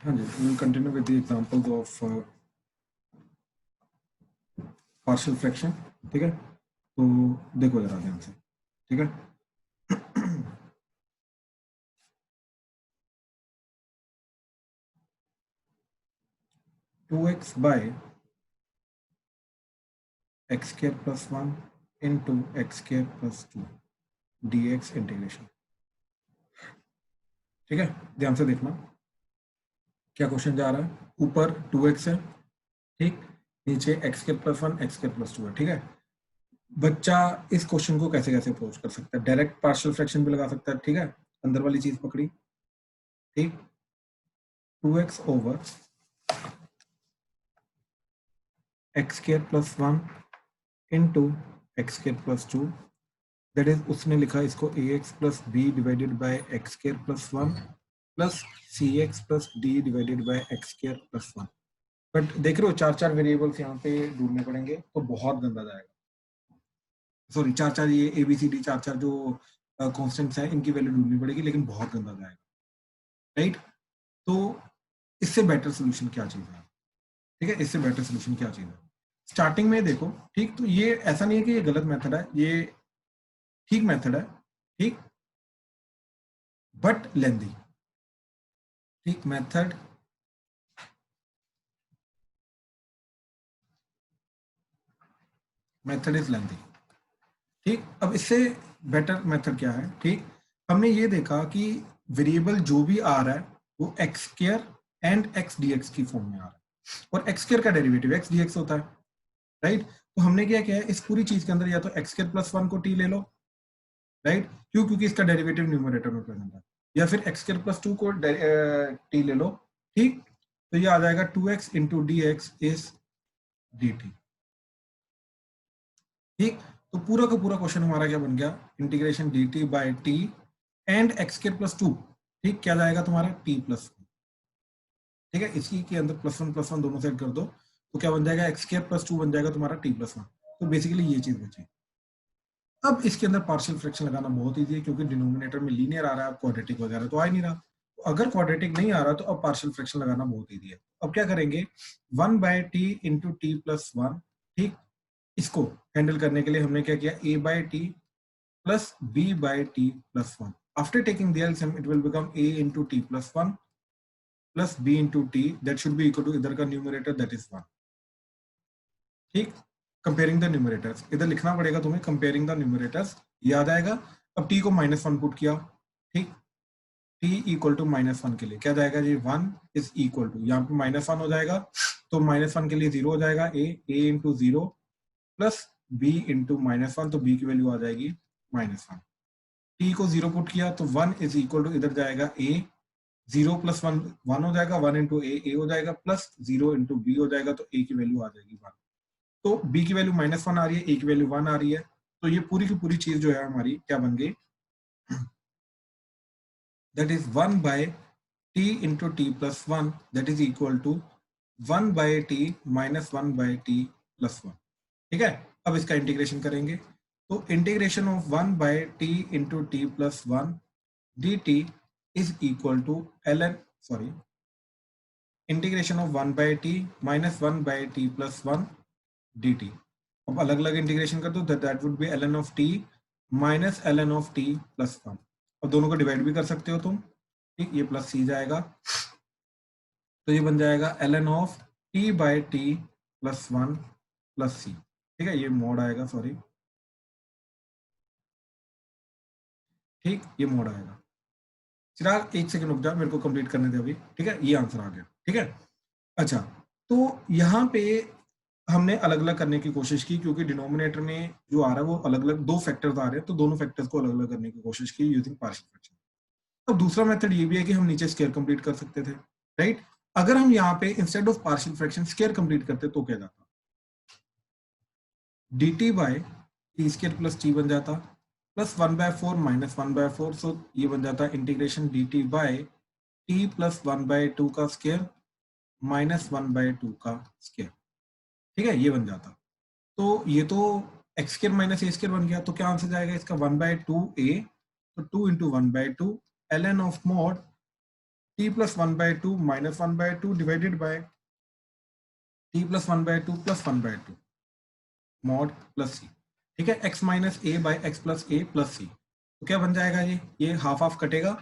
हाँ जी, we will continue with the examples of partial fraction. ठीक है, तो देखो जरा ध्यान से, ठीक है। 2x by x square plus 1 into x square plus 2 dx integration. ठीक है, ध्यान से देखना क्या क्वेश्चन जा रहा है। ऊपर 2x है, ठीक, नीचे x square plus 1 x square plus 2 है। ठीक है, बच्चा इस क्वेश्चन को कैसे कैसे अप्रोच कर सकता है। डायरेक्ट पार्शियल फ्रैक्शन भी लगा सकता है, ठीक है, अंदर वाली चीज पकड़ी, ठीक, 2x over x square plus 1 into x square plus 2, that is उसने लिखा इसको A x plus B divided by x square plus 1 plus C x plus D divided by x square plus 1। But देख रहे हो चार चार variables यहाँ पे ढूंढने पड़ेंगे तो बहुत गंदा जाएगा। सॉरी, चार चार ये ए बी सी डी चार चार जो कॉन्स्टेंट्स हैं इनकी वैल्यू ढूंढनी पड़ेगी, लेकिन बहुत गंदा जाएगा, राइट। तो इससे बेटर सोल्यूशन क्या चीज है, ठीक है, इससे बेटर सोल्यूशन क्या चीज है। स्टार्टिंग में देखो, ठीक, तो ये ऐसा नहीं है कि ये गलत मेथड है, ये ठीक मेथड है, ठीक, बट लेंदी, ठीक, मेथड इज लेंदी, ठीक। अब इससे बेटर मेथड क्या है, ठीक, हमने ये देखा कि वेरिएबल जो भी आ रहा है वो x square and x dx की फॉर्म में आ रहा है, और एक्स स्क्वायर का डेरिवेटिव एक्स डीएक्स होता है, राइट। तो हमने क्या किया है, इस पूरी चीज के अंदर या तो एक्स स्क्वायर प्लस 1 को टी ले लो, राइट, क्यों, क्योंकि इसका डेरिवेटिव न्यूमरेटर में प्रेजेंट है, या फिर एक्स स्क्वायर प्लस 2 को टी ले लो, ठीक। तो ये आ जाएगा 2x into D x is D T, ठीक। तो पूरा का पूरा क्वेश्चन हमारा क्या बन गया, integration D T by T and x square plus 2, ठीक, क्या जाएगा तुम्हारा टी प्लस, ठीक है, इसी के अंदर प्लस वन दोनों साइड कर दो, तो क्या बन जाएगा, एक्स स्क्वायर प्लस 2 बन जाएगा तुम्हारा टी प्लस 1। तो बेसिकली ये चीज बची। अब इसके अंदर पार्शियल फ्रैक्शन लगाना बहुत ईजी है, क्योंकि डिनोमिनेटर में लीनियर आ रहा है, क्वाड्रेटिक वगैरह तो आ ही नहीं रहा। तो अगर क्वाड्रेटिक नहीं आ रहा तो अब पार्शियल फ्रैक्शन लगाना बहुत ईजी है। अब क्या करेंगे, 1/t इंटू टी प्लस 1, ठीक, इसको हैंडल करने के लिए हमने क्या किया, a/t plus b/t plus 1। After taking the LCM it will become a into T plus 1 plus b into t, that should be equal to इधर का न्यूमरेटर दैट इज 1, ठीक। कंपेयरिंग द न्यूमरेटर्स, इधर लिखना पड़ेगा तुम्हें कंपेयरिंग द न्यूमरेटर्स, याद आएगा। अब t को -1 पुट किया, ठीक, t इक्वल टू -1 के लिए क्या जाएगा जी, 1 इज इक्वल टू, यहाँ पे -1 हो जाएगा, तो -1 के लिए 0 हो जाएगा, a into 0 plus b into -1, तो b की वैल्यू आ जाएगी -1। t को 0 पुट किया तो 1 इज इक्वल टू, इधर जाएगा a, 0 प्लस 1 1 हो जाएगा, 1 इंटू a हो जाएगा, प्लस 0 इंटू b हो जाएगा, तो a की वैल्यू आ जाएगी 1। तो b की वैल्यू -1 आ रही है, a की वैल्यू 1 आ रही है, तो ये पूरी की पूरी चीज जो है हमारी क्या बन गई, that is 1/t into T plus 1 that is equal to 1/t minus 1/t plus 1, ठीक है। अब इसका इंटीग्रेशन करेंगे, तो integration of 1/t into T plus 1 dt is equal to ln, sorry, integration of 1/t minus 1/t plus 1 dt। अब अलग अलग integration कर दो, that would be ln of t minus ln of t plus 1। अब दोनों को divide भी कर सकते हो तुम, ठीक, ये प्लस c जाएगा, तो ये बन जाएगा ln of t/t plus 1 plus c, ठीक है, ये मोड आएगा, सॉरी, ठीक, ये मोड आएगा। चिराग एक सेकंड रुक जा, मेरे को कंप्लीट करने दे अभी, ठीक है, ये आंसर आ गया, ठीक है। अच्छा, तो यहाँ पे हमने अलग अलग करने की कोशिश की, क्योंकि डिनोमिनेटर में जो आ रहा है वो अलग अलग दो फैक्टर्स आ रहे हैं, तो दोनों फैक्टर्स को अलग अलग करने की कोशिश की यूजिंग पार्शियल फ्रैक्शन। अब दूसरा मेथड ये भी है कि हम नीचे स्क्वायर कंप्लीट कर सकते थे, राइट। अगर हम यहाँ पे instead of partial fraction square complete करते तो क्या जाता, dt by t square plus t बन जाता, प्लस 1/4 माइनस 1/4, सो ये बन जाता integration dt by T plus 1/2 का स्क्वायर माइनस 1/2 का स्क्वायर, ठीक है, ये बन जाता। तो ये तो x square minus A square बन गया, तो क्या आंसर जाएगा इसका 1/2 a, तो 2 इंटू 1/2 ln of mod t plus 1/2 minus 1/2 divided by t plus 1/2 plus 1/2 mod plus C. ठीक है, x minus A by x plus A plus C. तो क्या बन जाएगा, ये हाफ हाफ कटेगा,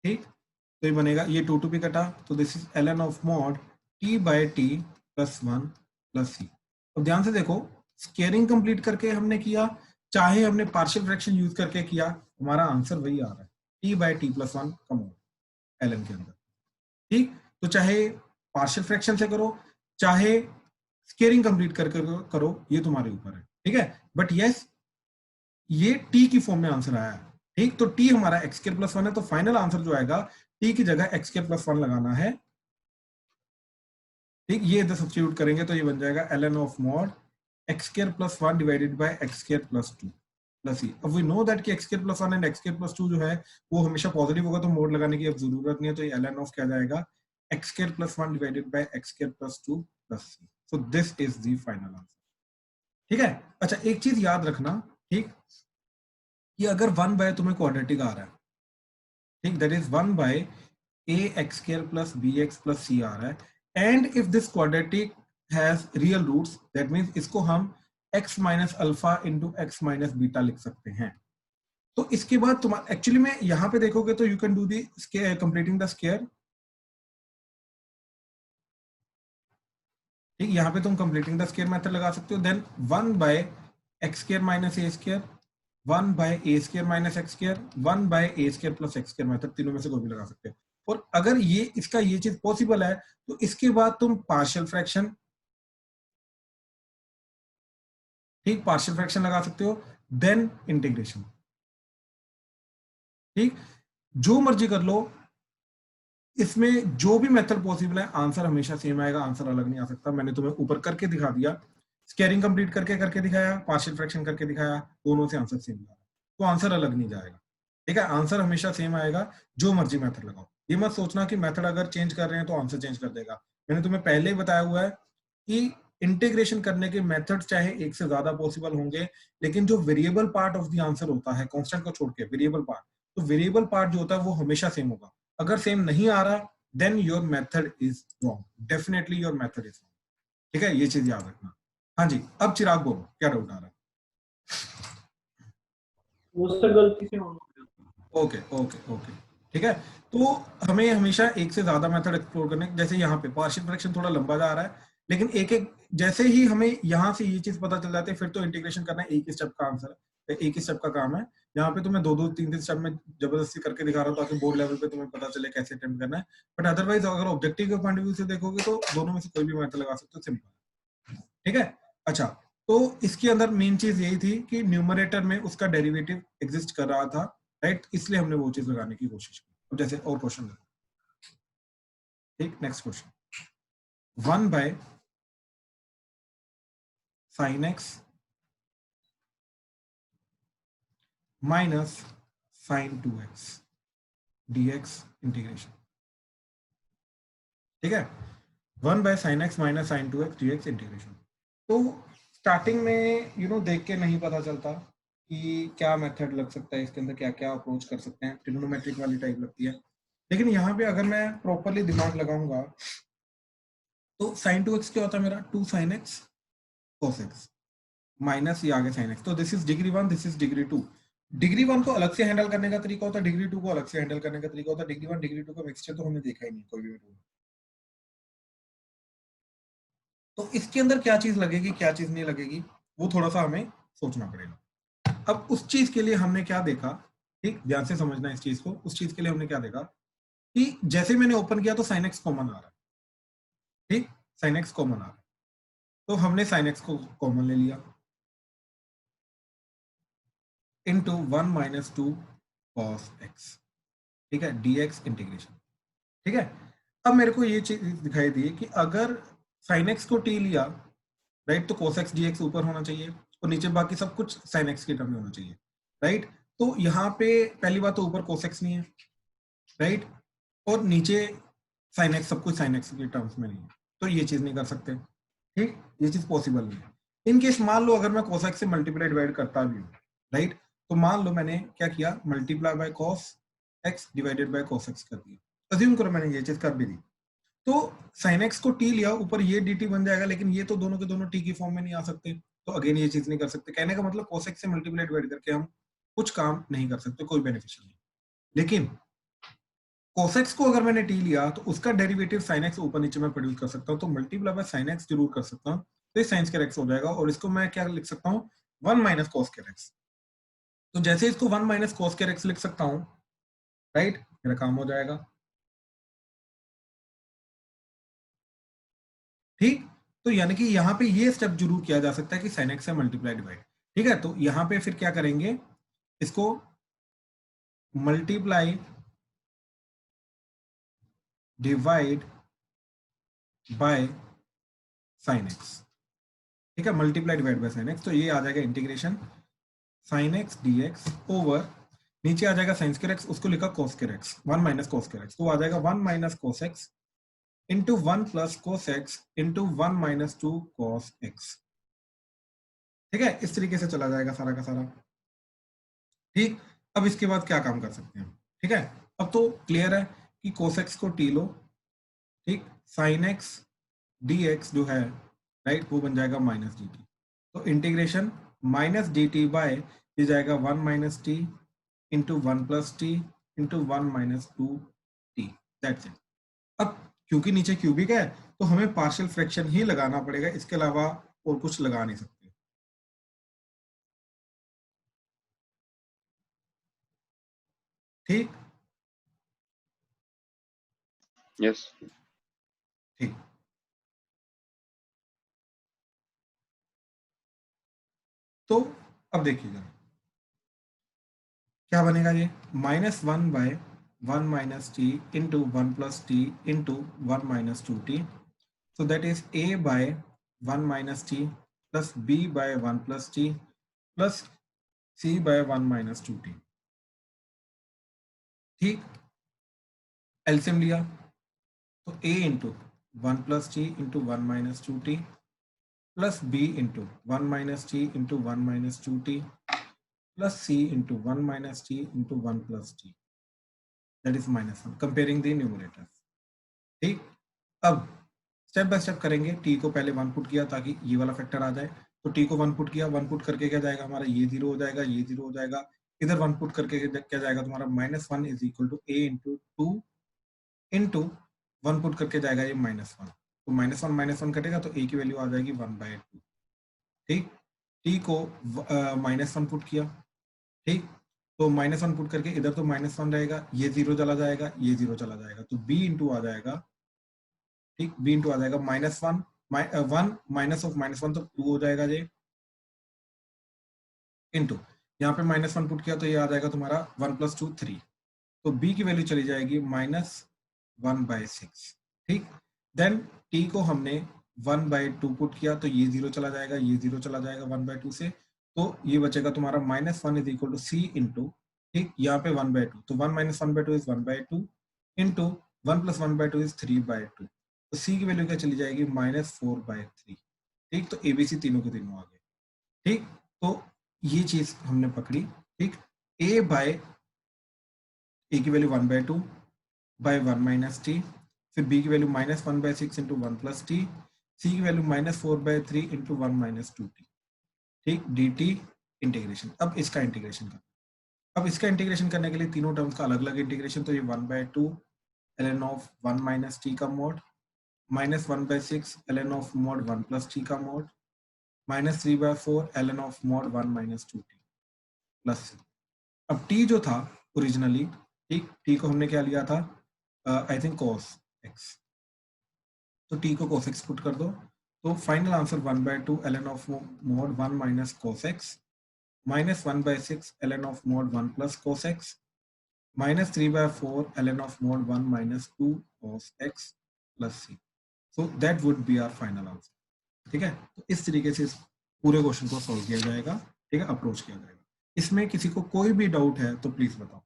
ठीक, तो ये बनेगा, ये 2 भी कटा, तो this is ln of mod t by T plus 1 plus C. अब ध्यान से देखो, स्केयरिंग कंप्लीट करके हमने किया, चाहे हमने पार्शियल फ्रैक्शन यूज करके किया, हमारा आंसर वही आ रहा है, t बाय टी प्लस 1 का मॉड ln के अंदर। ठीक, तो चाहे पार्शियल फ्रैक्शन से करो, चाहे स्केयरिंग कंप्लीट करके करो, ये तुम्हारे ऊपर है। ठीक है, बट यस, ये t की फॉर्म में आंसर आया है। ठीक, तो t हमारा एक्स स्क्वायर प्लस 1 है, तो फाइनल आंसर जो आएगा t की जगह एक्स स्क्वायर प्लस 1 लगाना है। ठीक, ये इधर सब्स्टिट्यूट करेंगे तो ये बन जाएगा ln of mod x square plus 1 divided by x square plus 2 plus C. अब वी नो दैट कि x square plus 1 and x square plus 2 जो है वो हमेशा पॉजिटिव होगा, तो मोड लगाने की अब जरूरत नहीं है, तो ये ln ऑफ क्या जाएगा, x square plus 1 divided by x square plus 2 plus c. So this is the final answer. ठीक है, अच्छा एक चीज याद रखना, ठीक, कि अगर 1 बाय तुम्हें क्वाड्रेटिक आ रहा है, ठीक, that is 1 by A x square plus B x plus C आ रहा है, and if this quadratic has real roots, that means इसको हम x minus alpha into x minus beta लिख सकते हैं। तो इसके बाद तुम एक्चुअली में यहां पे देखोगे तो you can do the completing the square. ठीक, यहाँ पे तुम कंप्लीटिंग द स्क्वायर मेथड लगा सकते हो, then 1 by x square minus A square, 1 by A square minus x square, 1 by A square plus x square method, तीनों में से कोई भी लगा सकते हो। और अगर ये इसका ये चीज पॉसिबल है तो इसके बाद तुम पार्शियल फ्रैक्शन, ठीक, पार्शियल फ्रैक्शन लगा सकते हो, देन इंटीग्रेशन। ठीक, जो मर्जी कर लो, इसमें जो भी मेथड पॉसिबल है आंसर हमेशा सेम आएगा, आंसर अलग नहीं आ सकता। मैंने तुम्हें ऊपर करके दिखा दिया, स्केयरिंग कंप्लीट करके दिखाया, पार्शियल फ्रैक्शन करके दिखाया, दोनों से आंसर सेम आएगा, तो आंसर अलग नहीं जाएगा। ठीक है, आंसर हमेशा सेम आएगा, जो मर्जी मेथड लगाओ। ये मत सोचना कि मेथड अगर चेंज कर रहे हैं तो आंसर चेंज कर देगा। मैंने तुम्हें पहले ही बताया हुआ है कि इंटीग्रेशन करने के मेथड चाहे एक से ज्यादा पॉसिबल होंगे, लेकिन जो variable part of the answer होता है, कांस्टेंट को छोड़ के वेरिएबल पार्ट, तो वेरिएबल पार्ट जो होता है वो हमेशा सेम होगा। अगर सेम नहीं आ रहा, then your method is wrong, definitely your method is wrong. ठीक है, ये चीज याद रखना। हाँ जी, अब चिराग बोलो, क्या डाउट आ रहा है? वो सर गलती से ओके ओके ओके, ठीक है, तो हमें हमेशा एक से ज्यादा मेथड एक्सप्लोर करने, जैसे यहाँ पे पार्शियल फ्रैक्शन थोड़ा लंबा जा रहा है, लेकिन एक एक जैसे ही हमें यहाँ से ये चीज पता चल जाती है, फिर तो इंटीग्रेशन करना एक ही स्टेप का आंसर है, एक ही स्टेप का काम है। यहाँ पे तुम्हें दो दो तीन तीन स्टेप में जबरदस्ती करके दिखा रहा हूँ ताकि बोर्ड लेवल पे तुम्हें पता चले कैसे अटेम्प्ट करना है, बट अदरवाइज अगर ऑब्जेक्टिव के पॉइंट ऑफ व्यू से देखोगे तो दोनों में से कोई भी मेथड लगा सकते हो, सिंपल। ठीक है, अच्छा, तो इसके अंदर मेन चीज यही थी कि न्यूमरेटर में उसका डेरिवेटिव एग्जिस्ट कर रहा था, राइट, इसलिए हमने वो चीज लगाने की कोशिश की। अब जैसे और क्वेश्चन देखो, ठीक, next question, 1 by sine x minus sine 2x dx integration. ठीक है, 1 by sine x minus sine 2x dx integration. तो स्टार्टिंग में देख के नहीं पता चलता कि क्या मेथड लग सकता है इसके अंदर, क्या क्या अप्रोच कर सकते हैं, ट्रिग्नोमेट्रिक वाली टाइप लगती है। लेकिन यहाँ पे अगर मैं प्रॉपरली दिमाग लगाऊंगा तो साइन 2x क्या होता है मेरा, 2 sine x cos x minus ये आगे साइन एक्स, तो this is degree 1, this is degree 2। Degree 1 को अलग से हैंडल करने का तरीका होता है, डिग्री 2 को अलग से हैंडल करने का तरीका होता है। डिग्री 1 डिग्री 2 का मिक्सचर तो हमने देखा ही नहीं कोई भी रूल। तो इसके अंदर क्या चीज लगेगी क्या चीज नहीं लगेगी, वो थोड़ा सा हमें सोचना पड़ेगा। अब उस चीज के लिए हमने क्या देखा, ठीक, ध्यान से समझना इस चीज को, उस चीज के लिए हमने क्या देखा कि जैसे मैंने ओपन किया तो साइन एक्स कॉमन आ रहा है, ठीक, साइन एक्स कॉमन आ रहा है, तो हमने साइन एक्स को कॉमन ले लिया इंटू 1 माइनस 2 कॉस एक्स, ठीक है, dx इंटीग्रेशन। ठीक है, अब मेरे को ये चीज दिखाई दी कि अगर साइन एक्स को t लिया, राइट, तो cos x dx ऊपर होना चाहिए और नीचे बाकी सब कुछ साइन एक्स की टर्म में होना चाहिए, राइट। तो यहाँ पे पहली बात तो ऊपर cos x नहीं है, राइट, और नीचे साइन एक्स सब कुछ साइन एक्स की टर्म्स में नहीं है, तो ये चीज नहीं कर सकते। ठीक, ये चीज पॉसिबल नहीं है। इन केस मान लो अगर मैं cos x से मल्टीप्लाई डिवाइड करता भी हूँ, राइट, तो मान लो मैंने क्या किया, multiply by cos x divided by cos x कर दिया। अज्यूम करो मैंने ये चीज कर भी दी, तो sin x को t लिया, ऊपर ये dt बन जाएगा, लेकिन ये तो दोनों के दोनों t की फॉर्म में नहीं आ सकते, तो अगेन ये चीज नहीं कर सकते। कहने का मतलब cos x से मल्टीप्लाई डिवाइड करके हम कुछ काम नहीं कर सकते, कोई बेनिफिशियल नहीं। लेकिन cos x को अगर मैंने t लिया तो उसका डेरिवेटिव sin x ऊपर नीचे में प्रोड्यूस कर सकता हूँ, तो मल्टीप्लाई बाय sin x जरूर कर सकता हूँ, तो ये sin स्क्वायर x हो जाएगा, और इसको मैं क्या लिख सकता हूँ, 1 माइनस cos स्क्वायर x। तो जैसे इसको 1 माइनस cos स्क्वायर x लिख सकता हूँ, राइट, मेरा काम हो जाएगा। ठीक, तो यानी कि यहाँ पे ये स्टेप जरूर किया जा सकता है कि sin x से मल्टीप्लाई डिवाइड। ठीक है, तो यहाँ पे फिर क्या करेंगे, इसको multiply divide by sin x। ठीक है, multiply divide by sin x, तो ये आ जाएगा integration sin x dx over, नीचे आ जाएगा sin स्क्वायर x, उसको लिखा cos square x, 1 minus cos square x, तो आ जाएगा 1 minus cos x into 1 plus cos x into 1 minus 2 cos x। ठीक है, इस तरीके से चला जाएगा सारा का सारा। ठीक, अब इसके बाद क्या काम कर सकते हैं, ठीक है, अब तो क्लियर है कि cos x को t लो, ठीक, sin x dx जो है, राइट, वो बन जाएगा माइनस dt, तो इंटीग्रेशन माइनस dt बाय ये जाएगा 1 minus t into 1 plus t into 1 minus 2 T, that's it. अब क्योंकि नीचे क्यूबिक है तो हमें पार्शियल फ्रैक्शन ही लगाना पड़ेगा, इसके अलावा और कुछ लगा नहीं सकते। ठीक, यस। ठीक, तो अब देखिएगा क्या बनेगा, ये minus 1 by 1 minus t into 1 plus t into 1 minus 2 t, so that is a by 1 minus t plus b by 1 plus t plus c by 1 minus 2t। ठीक, एलसीएम लिया तो a into 1 plus t into 1 minus 2t plus b into 1 minus t into 1 minus 2t plus c into 1 minus t into 1 plus t, that is minus 1, comparing the numerators. ठीक, अब step by step करेंगे, T को पहले 1 put किया ताकि ये वाला factor आ जाए, तो टी को 1 पुट किया, 1 पुट करके क्या जाएगा हमारा, ये 0 हो जाएगा, ये 0 हो जाएगा, इधर 1 पुट करके क्या जाएगा तुम्हारा, minus 1 is equal to a into 2 into 1 put करके जाएगा ये माइनस 1, तो माइनस वन कटेगा तो ए की वैल्यू आ जाएगी 1/2। ठीक, टी को माइनस 1 पुट किया, ठीक, तो माइनस 1 पुट करके इधर तो माइनस 1 रहेगा, ये 0 चला जाएगा, ये 0 चला जाएगा, तो बी इंटू आ जाएगा, ठीक, बी इंटू आ जाएगा माइनस 1 1 माइनस ऑफ माइनस 1 तो 2 हो जाएगा ये, इंटू यहाँ पे माइनस 1 पुट किया तो ये आ जाएगा तुम्हारा 1 प्लस 2 3, तो b की वैल्यू चली जाएगी माइनस 1/6। ठीक, देन t को हमने 1/2 पुट किया तो ये 0 चला जाएगा, ये 0 चला जाएगा 1/2 से, तो ये बचेगा तुम्हारा minus 1 is equal to c into, ठीक, यहाँ पे 1/2, तो 1 minus 1/2 is 1/2 into 1 plus 1/2 is 3/2, तो सी की वैल्यू क्या चली जाएगी -4/3। ठीक, तो एबीसी तीनों के तीनों आ गए। ठीक, तो ये चीज हमने पकड़ी। ठीक, ए बाय ए की वैल्यू 1/2 बाय 1 माइनस टी, फिर बी की वैल्यू -1/6 इंटू 1 प्लस टी, सी की वैल्यू -4/3 इंटू 1 माइनस 2t। ठीक, डी टी इंटीग्रेशन। अब इसका इंटीग्रेशन कर, अब इसका इंटीग्रेशन करने के लिए तीनों टर्म्स का अलग अलग इंटीग्रेशन, तो ये 1/2 ln ऑफ 1 माइनस टी का mod, -1/6 ln of mod 1 plus t का mod, -3/4 ln of mod 1 minus 2t plus C. अब t जो था ओरिजिनली, ठीक, t को हमने क्या लिया था, आई थिंक cos x, तो t को cos x पुट कर दो, तो final answer 1/2 ln of mod 1 minus cos x -1/6 ln of mod 1 plus cos x -3/4 ln of mod 1 minus 2 cos x plus c। So that would be our final answer. ठीक है, तो इस तरीके से इस पूरे क्वेश्चन को सॉल्व किया जाएगा। ठीक है, अप्रोच किया जाएगा। इसमें किसी को कोई भी डाउट है तो प्लीज बताओ।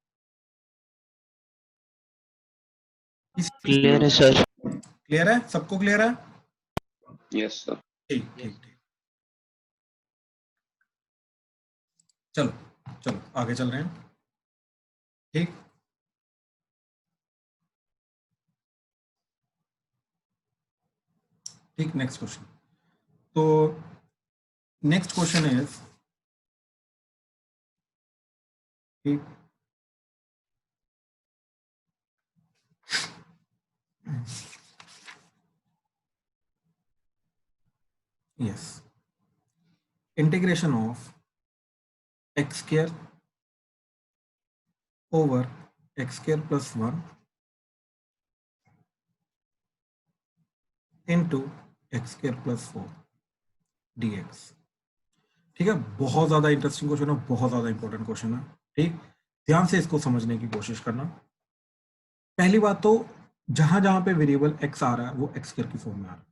क्लियर है सर। क्लियर है, सबको क्लियर है? Yes sir. ठीक ठीक ठीक, चलो चलो आगे चल रहे हैं। ठीक, ठीक, नेक्स्ट क्वेश्चन। तो नेक्स्ट क्वेश्चन इज, ठीक, yes, integration of x square over x square plus 1 into x square plus 4 dx। ठीक है, बहुत ज्यादा इंटरेस्टिंग क्वेश्चन है, बहुत ज्यादा इंपॉर्टेंट क्वेश्चन है। ठीक, ध्यान से इसको समझने की कोशिश करना। पहली बात तो जहां जहां पे वेरिएबल x आ रहा है वो x स्क्वायर की फॉर्म में आ रहा है।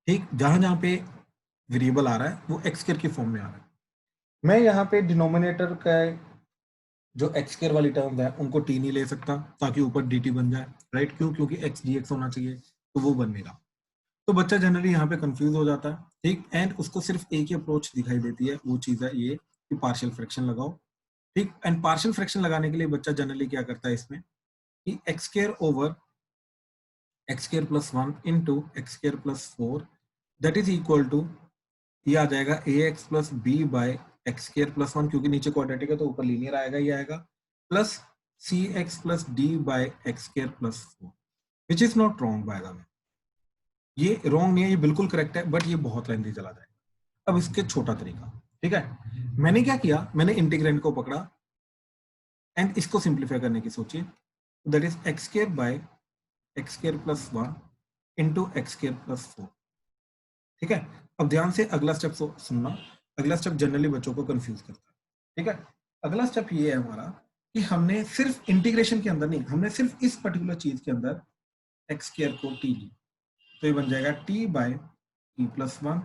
ठीक, जहां जहां पे वेरिएबल आ रहा है वो x स्क्वायर की फॉर्म में आ रहा है। मैं यहाँ पे डिनोमिनेटर का जो एक्स स्क्वायर वाली टर्म है उनको टी नहीं ले सकता ताकि ऊपर डी टी बन जाए, राइट? क्यों? क्योंकि एक्स डी एक्स होना चाहिए, तो वो बनेगा। तो बच्चा जनरली यहाँ पे कंफ्यूज हो जाता है, ठीक, एंड उसको सिर्फ एक ही अप्रोच दिखाई देती है, वो चीज है ये कि पार्शियल फ्रैक्शन लगाओ। ठीक, एंड पार्शियल फ्रैक्शन लगाने के लिए बच्चा जनरली क्या करता है इसमें कि x square over x square plus 1 into x square plus 4 that is equal to, ये आ जाएगा A x plus B by x square plus 1, क्योंकि नीचे क्वाड्रेटिक है तो ऊपर लीनियर आएगा, ये आएगा, plus C x plus d by x square plus 4, which is not wrong by the way. ये रॉन्ग नहीं है, ये बिल्कुल करेक्ट है, बट ये बहुत लेंथी चला जाएगा। अब इसके छोटा तरीका, ठीक है, मैंने क्या किया, मैंने इंटीग्रेंड को पकड़ा एंड इसको सिंप्लीफाई करने की सोची, that is x square by x square plus 1 into x square plus 4। ठीक है, अब ध्यान से अगला स्टेप सुनना। अगला स्टेप जनरली बच्चों को कंफ्यूज करता है। ठीक है, अगला स्टेप ये है हमारा कि हमने सिर्फ इंटीग्रेशन के अंदर नहीं, हमने सिर्फ इस पर्टिकुलर चीज के अंदर एक्स स्क्वायर को टी ली, तो ये बन जाएगा t by T plus 1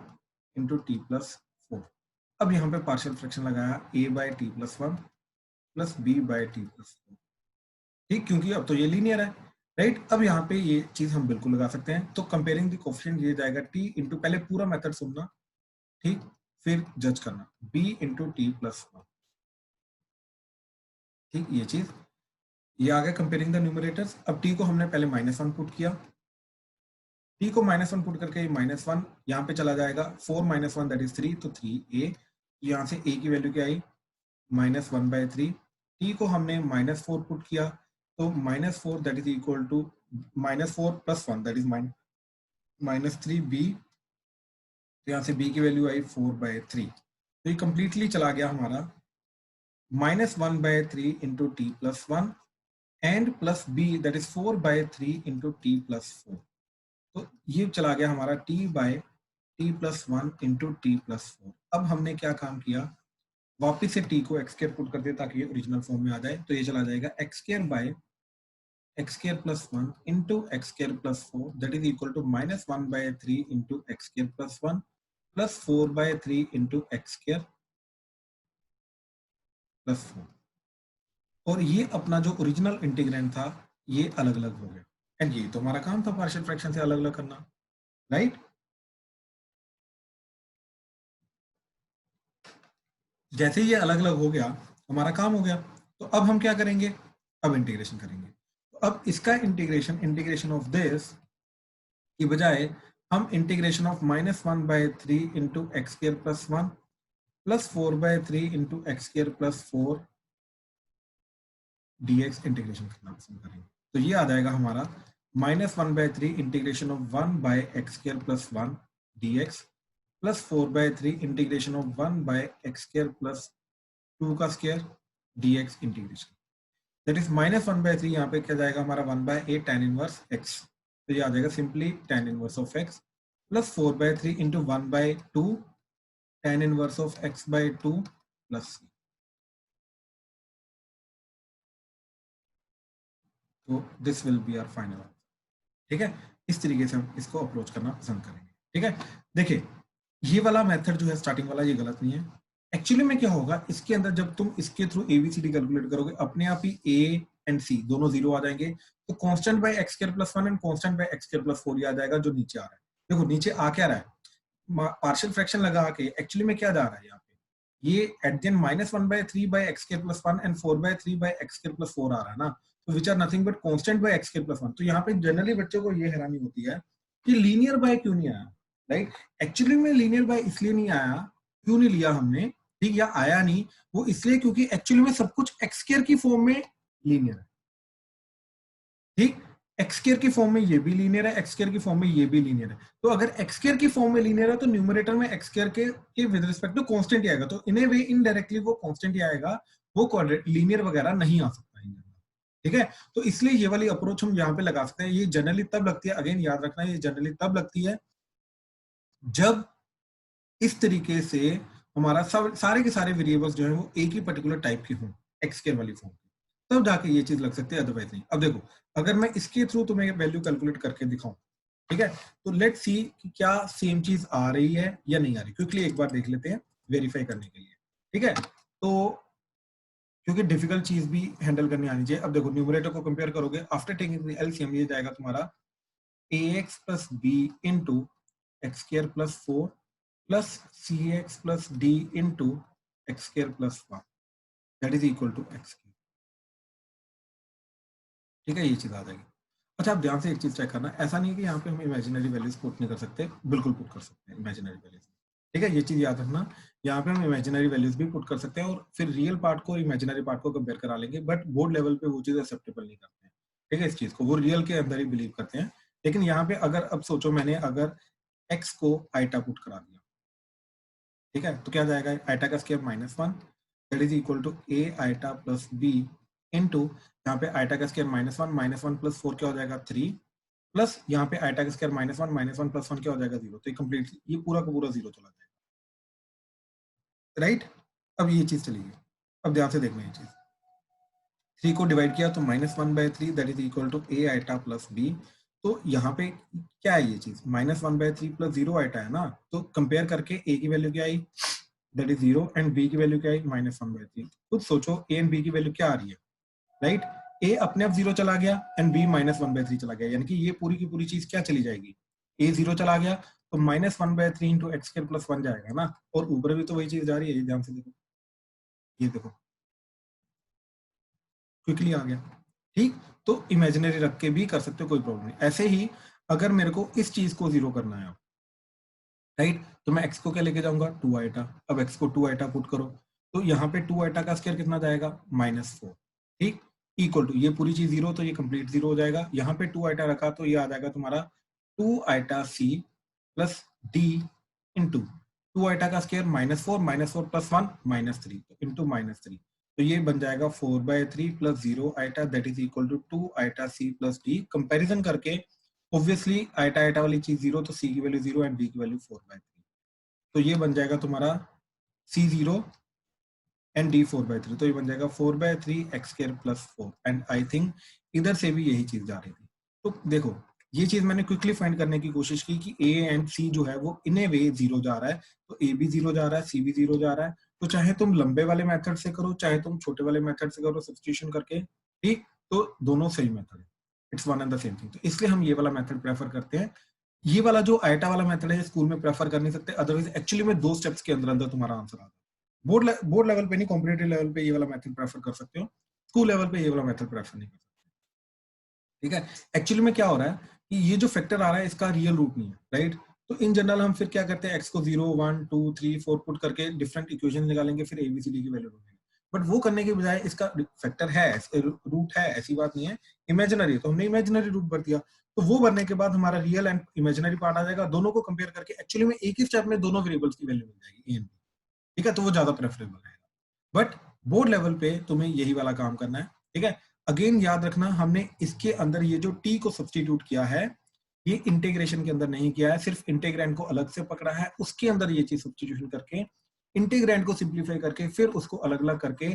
into T plus 4। अब यहाँ पे पार्शियल फ्रैक्शन लगाया A by T plus 1 plus B by T plus 4। ठीक, क्योंकि अब तो ये लीनियर है, राइट? अब यहाँ पे ये चीज हम बिल्कुल लगा सकते हैं। तो कंपेयरिंग द कोएफिशिएंट ये जाएगा टी इंटू, पहले पूरा मेथड सुनना, ठीक, फिर जज करना, b इंटू टी प्लस 1। ठीक, ये चीज, ये आ गया कंपेयरिंग द न्यूमरेटर्स। अब t को हमने पहले -1 पुट किया, t को -1 पुट करके ये -1 यहाँ पे चला जाएगा, 4 - 1 दैट इज 3, तो 3a, यहाँ से a की वैल्यू क्या आई, -1/3। t को हमने -4 पुट किया, तो -4 that is equal to -4 + 1 that is -3b, तो यहाँ से b की वैल्यू आई 4/3। तो ये कंप्लीटली चला गया हमारा -1/3 into T plus 1 and plus b that is 4/3 into T plus 4। तो ये चला गया हमारा t by T plus 1 into T plus 4। अब हमने क्या काम किया, वापिस से t को x स्क्वायर पुट कर दिया ताकि ये ओरिजिनल फॉर्म में आ जाए, तो ये चला जाएगा x square by x square plus 1 into x square plus 4 that is equal to -1/3 into x square plus 1 plus 4/3 into x square plus 4। और ये अपना जो ओरिजिनल इंटीग्रेंड था ये अलग अलग हो गया, एंड ये तो हमारा काम था पार्शियल फ्रैक्शन से अलग अलग करना, राइट? जैसे ये अलग अलग हो गया हमारा काम हो गया, तो अब हम क्या करेंगे, अब इंटीग्रेशन करेंगे। तो अब इसका इंटीग्रेशन ऑफ दिस की बजाय हम integration of -1/3 into x square plus 1 plus 4/3 into x square plus 4 dx integration करना पसंद करेंगे। तो ये आ जाएगा हमारा -1/3 integration of 1/x square plus 1 dx plus 4/3 integration of 1/x square plus 2 का square dx integration, that is -1/3, यहाँ पे क्या जाएगा हमारा 1/a tan इनवर्स x, तो ये आ जाएगा simply tan inverse of x प्लस 4/3 into 1/2 tan inverse of x/2 plus c। तो this will be our final answer. ठीक है, इस तरीके से हम इसको अप्रोच करना पसंद करेंगे। ठीक है, देखिए ये वाला मेथड जो है स्टार्टिंग वाला, ये गलत नहीं है। एक्चुअली में क्या होगा, इसके अंदर जब तुम इसके थ्रू एबीसीडी कैलकुलेट करोगे, अपने आप ही ए एंड सी दोनों 0 आ जाएंगे, तो constant by x square plus 1 and constant by x square plus 4 आ जाएगा जो नीचे आ रहा है। देखो नीचे आ क्या रहा है, पार्शियल फ्रैक्शन लगा के एक्चुअली में क्या जा रहा है यहाँ पे, ये at the end -1/3 by x square plus 1 and 4/3 by x square plus 4 आ रहा है ना, तो which are nothing but constant by x square plus 1। तो यहाँ पे जनरली बच्चों को ये हैरानी होती है कि लीनियर बाय क्यों नहीं आया, राइट। एक्चुअली में लीनियर बाय इसलिए नहीं आया, क्यों नहीं लिया हमने, ठीक, या आया नहीं, वो इसलिए क्योंकि एक्चुअली में सब कुछ एक्स स्क्वायर की फॉर्म में लीनियर है, ठीक। एक्स स्क्वायर की फॉर्म में ये भी लीनियर है, एक्स स्क्वायर की फॉर्म में ये भी लीनियर है। तो अगर एक्स स्क्वायर की फॉर्म में लीनियर है तो न्यूमरेटर में एक्स स्क्वायर के विद रिस्पेक्ट टू कांस्टेंट ही आएगा, तो इन ए वे इनडायरेक्टली वो कांस्टेंट ही आएगा, वो लीनियर वगैरह नहीं आ सकता है, ठीक है। तो इसलिए ये वाली अप्रोच हम यहाँ पे लगा सकते हैं। ये जनरली तब लगती है, अगेन याद रखना, ये जनरली तब लगती है जब इस तरीके से हमारा सब सारे के सारे वेरिएबल्स जो है वो एक ही पर्टिकुलर टाइप के हों, एक्स स्क्वायर वाली फॉर्म, तब जाके ये चीज लग सकती है, अदरवाइज नहीं। अब देखो, अगर मैं इसके थ्रू तुम्हें वैल्यू कैलकुलेट करके दिखाऊं, ठीक है, तो लेट्स सी कि क्या सेम चीज आ रही है या नहीं आ रही। क्विकली एक बार देख लेते हैं वेरीफाई करने के लिए, ठीक है। तो क्योंकि डिफिकल्ट चीज भी हैंडल करनी आनी चाहिए। अब देखो, न्यूमरेटर को कंपेयर करोगे, आफ्टर टेकिंग द एलसीएम ये जाएगा तुम्हारा ax plus B into x square plus 4 plus C x plus d into x square plus 1 that is equal to x, ठीक है, ये चीज आ जाएगी। अच्छा, आप ध्यान से एक चीज चेक करना, ऐसा नहीं है कि यहाँ पे हम इमेजिनरी वैल्यूज पुट नहीं कर सकते, बिल्कुल पुट कर सकते हैं इमेजिनरी वैल्यूज, ठीक है, ये चीज याद रखना। यहाँ पे हम इमेजिनरी वैल्यूज भी पुट कर सकते हैं और फिर रियल पार्ट को इमेजिनरी पार्ट को कंपेयर करा लेंगे, बट बोर्ड लेवल पे वो चीज एक्सेप्टेबल नहीं करते हैं, ठीक है। इस चीज को वो रियल के अंदर ही बिलीव करते हैं। लेकिन यहाँ पे अगर अब सोचो, मैंने अगर एक्स को आइटा पुट करा दिया, ठीक है, तो क्या जाएगा, आइटा का square -1 that is equal to a eta plus B into यहाँ पे आइटा का स्क्वायर -1 प्लस 4 क्या हो जाएगा 3 प्लस यहाँ पे आइटा का स्क्वायर -1 प्लस 1 क्या हो जाएगा 0। तो ये कंप्लीट, ये पूरा का पूरा 0 चला जाएगा, राइट। अब ये चीज चलेगी, अब ध्यान से देखना ये चीज, 3 को डिवाइड किया तो -1/3 that is equal to a eta plus b. तो यहाँ पे क्या है ये चीज, -1/3 प्लस 0 आइटा है ना, तो कंपेयर करके ए की वैल्यू क्या आई, दैट इज 0, एंड बी की वैल्यू क्या आई -1/3। खुद सोचो ए एंड बी की वैल्यू क्या आ रही है, राइट। ए अपने आप 0 चला गया एंड बी -1/3 चला गया, यानी कि ये पूरी की पूरी चीज क्या चली जाएगी, ए 0 चला गया तो -1/3 इंटू एक्स स्क्वायर प्लस 1 जाएगा ना, और ऊपर भी तो वही चीज जा रही है, ध्यान से देखो, ये देखो क्विकली आ गया, ठीक। तो इमेजिनरी रख के भी कर सकते हो, कोई प्रॉब्लम नहीं। ऐसे ही अगर मेरे को इस चीज को 0 करना है, राइट, तो मैं x को क्या लेके जाऊंगा 2 आइटा। अब x को 2 आइटा पुट करो तो यहाँ पे 2 आइटा का स्क्वायर कितना जाएगा -4, ठीक, इक्वल टू ये पूरी चीज 0, तो ये कंप्लीट 0 हो जाएगा। यहाँ पे 2 आइटा रखा तो ये आ जाएगा तुम्हारा 2 iota c plus d into 2 iota का स्क्वायर -4 प्लस 1 -3 इंटू -3, तो ये बन जाएगा 4/3 plus 0 iota that is equal to 2 iota c plus d। Comparison करके ऑब्वियसली आइटा आइटा वाली चीज 0, तो c की वैल्यू 0 एंड b की वैल्यू 4/3, तो ये बन जाएगा तुम्हारा c 0 एंड d 4/3, तो ये बन जाएगा 4/3 x square plus 4। And I think इधर से भी यही चीज जा रही थी। तो देखो, ये चीज मैंने क्विकली फाइंड करने की कोशिश की कि a एंड c जो है वो इन ए वे 0 जा रहा है, तो a भी 0 जा रहा है, c भी 0 जा रहा है। तो चाहे तुम लंबे वाले मेथड से करो, चाहे तुम छोटे वाले मेथड से करो सब्स्टिट्यूशन करके, ठीक, तो दोनों सही मेथड है, it's one and the same thing. तो इसलिए हम ये वाला मेथड प्रेफर करते हैं। ये वाला जो आइटा वाला मेथड है स्कूल में प्रेफर कर नहीं सकते, अदरवाइज एक्चुअली में 2 स्टेप्स के अंदर अंदर तुम्हारा आंसर आता है। बोर्ड लेवल पे नहीं, कॉम्पिटिटिव लेवल पे ये वाला मेथड प्रेफर कर सकते हो, स्कूल लेवल पे ये वाला मेथड प्रेफर नहीं कर सकते, ठीक है। एक्चुअली में क्या हो रहा है कि ये जो फैक्टर आ रहा है इसका रियल रूट नहीं है, राइट। तो इन जनरल हम फिर क्या करते हैं, x को 0 1 2 3 4 पुट करके डिफरेंट इक्वेशन निकालेंगे, फिर एबीसीडी की वैल्यू ढूंढेंगे। बट वो करने के बजाय इसका फैक्टर है, रूट है, ऐसी बात नहीं है, इमेजिनरी, तो हमने इमेजिनरी रूट भर दिया। तो वो भरने के बाद हमारा रियल एंड इमेजिनरी पार्ट आ जाएगा, दोनों को कंपेयर करके एक्चुअली में एक ही स्टेप में दोनों वेरिएबल्स की वैल्यू मिल जाएगी, ए एंड बी, ठीक है, तो वो ज्यादा प्रेफरेबल रहेगा। बट बोर्ड लेवल पे तुम्हें यही वाला काम करना है, ठीक है। अगेन याद रखना, हमने इसके अंदर ये जो t को सब्स्टिट्यूट किया है, ये इंटीग्रेशन के अंदर नहीं किया है, सिर्फ इंटीग्रैंड को अलग से पकड़ा है, उसके अंदर ये चीज सब्स्टिट्यूशन करके इंटीग्रैंड को सिंप्लीफाई करके फिर उसको अलग अलग करके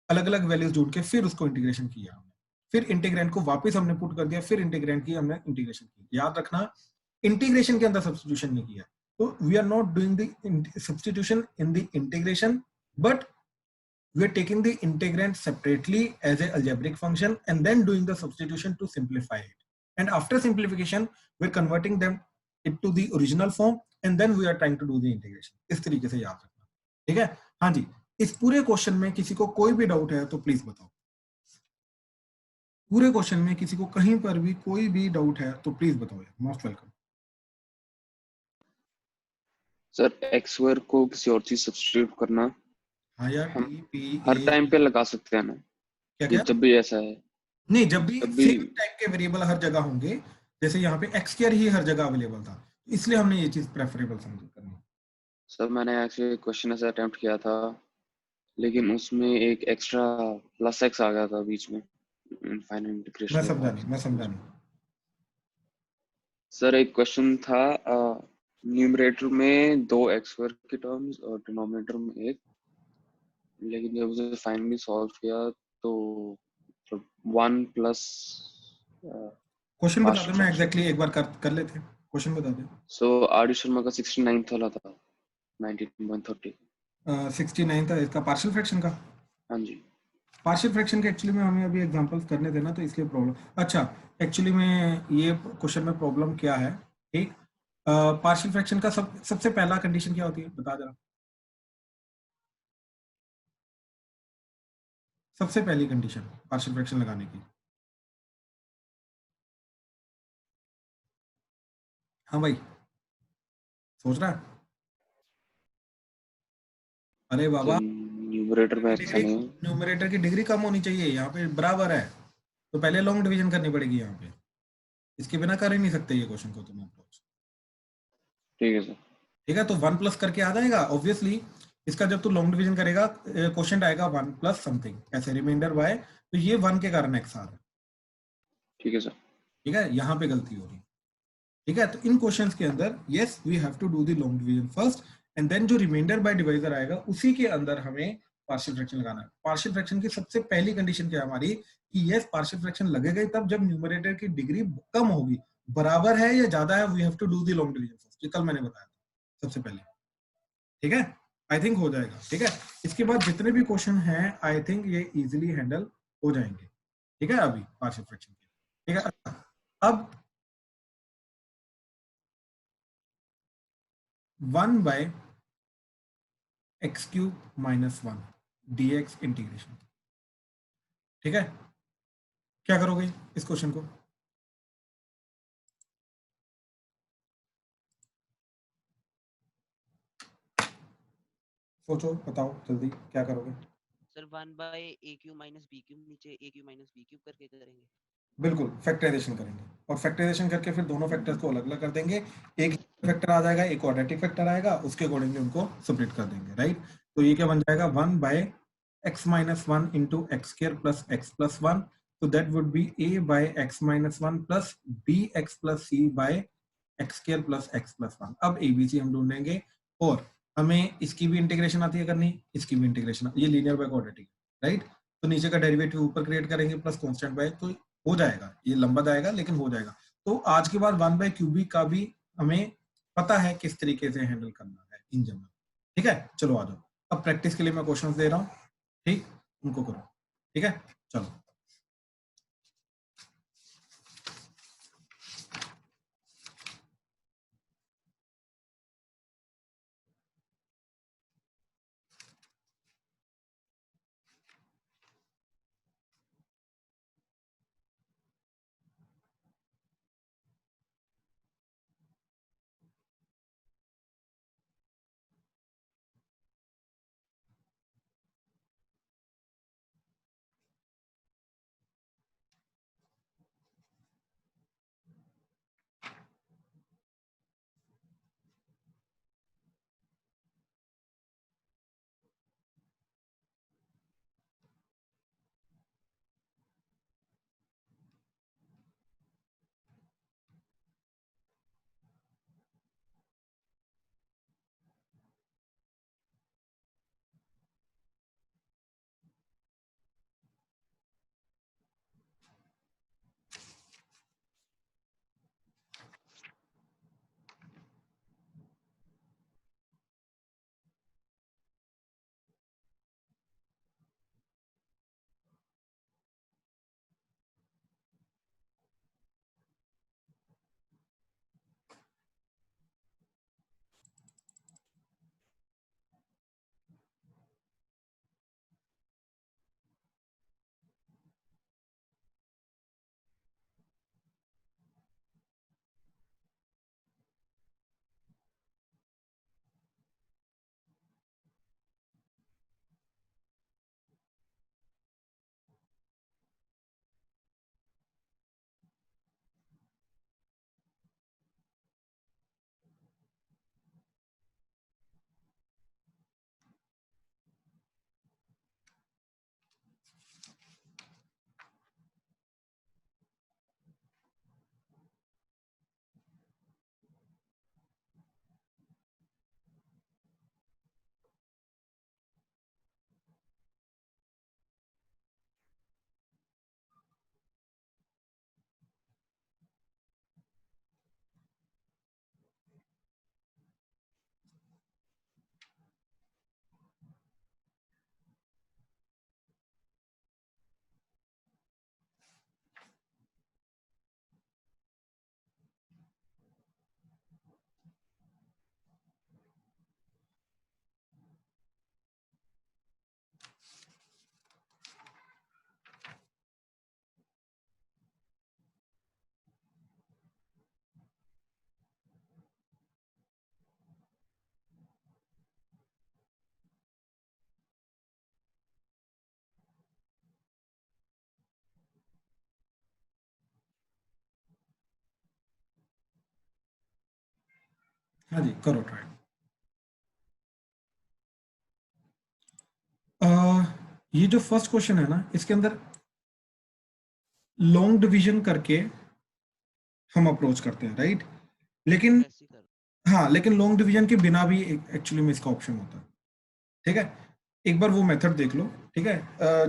अलग अलग वैल्यूज ढूंढ के फिर उसको इंटीग्रेशन किया हमने, फिर इंटीग्रैंड को वापस हमने पुट कर दिया, फिर इंटीग्रैंड की हमने इंटीग्रेशन की। याद रखना, इंटीग्रेशन के अंदर सब्स्टिट्यूशन नहीं किया, तो we are not doing the substitution in the integration, but we are taking the integrand separately as a algebraic function and then doing the substitution to simplify it, and after simplification we're converting them into the original form and then we are trying to do the integration। इस तरीके से याद रखना, ठीक है। हाँ जी, इस पूरे क्वेश्चन में किसी को कोई भी डाउट है तो प्लीज बताओ। पूरे क्वेश्चन में किसी को कहीं पर भी कोई भी डाउट है तो प्लीज बताओ, most welcome. Sir x square को किसी और चीज सब्स्टिट्यूट करना हाँ यार, हम टी पी हर ए टाइम टी, पे लगा सकते हैं ना, क्या कि क्या? जब भी ऐसा है, नहीं, जब भी जब भी। सेम टाइप के वेरिएबल हर जगह होंगे, जैसे यहाँ पे एक्स स्क्वायर ही हर जगह अवेलेबल था, इसलिए हमने ये चीज प्रेफरेबल समझी करनी। सर मैंने एक्चुअली क्वेश्चन ऐसा अटेम्प्ट किया था, लेकिन उसमें एक एक्स्ट्रा प्लस एक्स आ गया था बीच में फाइनल मैं इंटीग्रेशन के समझा बाद। नहीं, मैं समझा नहीं। सर एक क्वेश्चन था, न्यूमरेटर में दो एक्स स्क्वायर की टर्म्स और डिनोमिनेटर में एक, लेकिन जब उसे फाइनली सॉल्व किया तो वन प्लस क्वेश्चन बता दो, पार्शियल मैं फ्रैक्शन। एग्जैक्टली एक बार कर लेते हैं, क्वेश्चन बता दो। सो आर डी शर्मा का 69 वाला था, 19.30। 69 था इसका पार्शियल फ्रैक्शन का। हाँ जी। पार्शियल फ्रैक्शन के एक्चुअली में हमें अभी एग्जांपल्स करने देना, तो इसलिए प्रॉब्लम। अच्छा, एक्चुअली में ये क्वेश्चन में प्रॉब्लम क्या है, ठीक। पार्शियल फ्रैक्शन का सबसे पहला कंडीशन क्या होती है, बता जरा। सबसे पहली कंडीशन पार्शियल फ्रैक्शन लगाने की। हाँ भाई, सोच रहा है? अरे सर बाबा, न्यूमरेटर में की ऐसा डिग्री, नहीं है। न्यूमरेटर की डिग्री कम होनी चाहिए, यहाँ पे बराबर है, तो पहले लॉन्ग डिवीजन करनी पड़ेगी यहाँ पे। इसके बिना कर ही नहीं सकते ये क्वेश्चन को तुम अप्रोच। ठीक है सर। ठीक है, तो वन प्लस करके आ जाएगा ऑब्वियसली। इसका जब तू लॉन्ग डिवीजन करेगा, क्वेश्चन आएगा वन प्लस समथिंग ऐसे, रिमाइंडर वाई, तो ये वन के कारण एक्स आ रहा है। ठीक है सर। ठीक है, यहाँ पे गलती हो रही है। ठीक है, तो इन क्वेश्चंस के अंदर yes we have to do the long division first, and then जो रिमाइंडर बाय डिवाइजर आएगा उसी के अंदर हमें पार्शियल फ्रैक्शन लगाना है। पार्शियल फ्रैक्शन की सबसे पहली कंडीशन क्या है हमारी, कि यस पार्शियल फ्रैक्शन लगेगा ही तब जब न्यूमरेटर की डिग्री कम होगी, बराबर है या ज्यादा है, we have to do the long division first, ये कल मैंने बताया था सबसे पहले। ठीक है, आई थिंक हो जाएगा। ठीक है, इसके बाद जितने भी क्वेश्चन हैं आई थिंक ये इजीली हैंडल हो जाएंगे। ठीक है, अभी पार्शियल फ्रैक्शन के। ठीक है, अच्छा, अब 1/x³ -1 dx इंटीग्रेशन। ठीक है, क्या करोगे इस क्वेश्चन को? सोचो, बताओ जल्दी, क्या करोगे? सर 1/a³ - b³ नीचे a³ - b³ करके करेंगे। बिल्कुल, फैक्टराइजेशन करेंगे, और फैक्टराइजेशन करके फिर दोनों फैक्टर्स को अलग अलग कर देंगे। एक फैक्टर आ जाएगा, एक क्वाड्रेटिक फैक्टर आएगा, उसके अकॉर्डिंगली उनको सेपरेट कर देंगे, राइट। तो ये क्या बन जाएगा, 1/x-1 into x square plus x plus one, तो that would be a/x-1 plus bx plus c by x square plus x plus one. अब एबीसी हम ढूंढेंगे, और हमें इसकी भी इंटीग्रेशन आती है करनी, इसकी भी इंटीग्रेशन, ये लीनियर बाय क्वाड्रेटिक, राइट। तो नीचे का डेरिवेटिव ऊपर क्रिएट करेंगे प्लस कांस्टेंट बाय, तो हो जाएगा, ये लंबा जाएगा लेकिन हो जाएगा। तो आज के बाद 1/क्यूबिक का भी हमें पता है किस तरीके से हैंडल करना है इन जनरल। ठीक है, चलो आ जाओ, अब प्रैक्टिस के लिए मैं क्वेश्चंस दे रहा हूँ, ठीक, उनको करो। ठीक है, चलो। हाँ जी, करो ट्राई। ये जो फर्स्ट क्वेश्चन है ना, इसके अंदर लॉन्ग डिवीजन करके हम अप्रोच करते हैं, राइट? लेकिन ऐसे ही कर। हाँ, लेकिन लॉन्ग डिवीजन के बिना भी एक्चुअली में इसका ऑप्शन होता है, ठीक है? एक बार वो मेथड देख लो, ठीक है?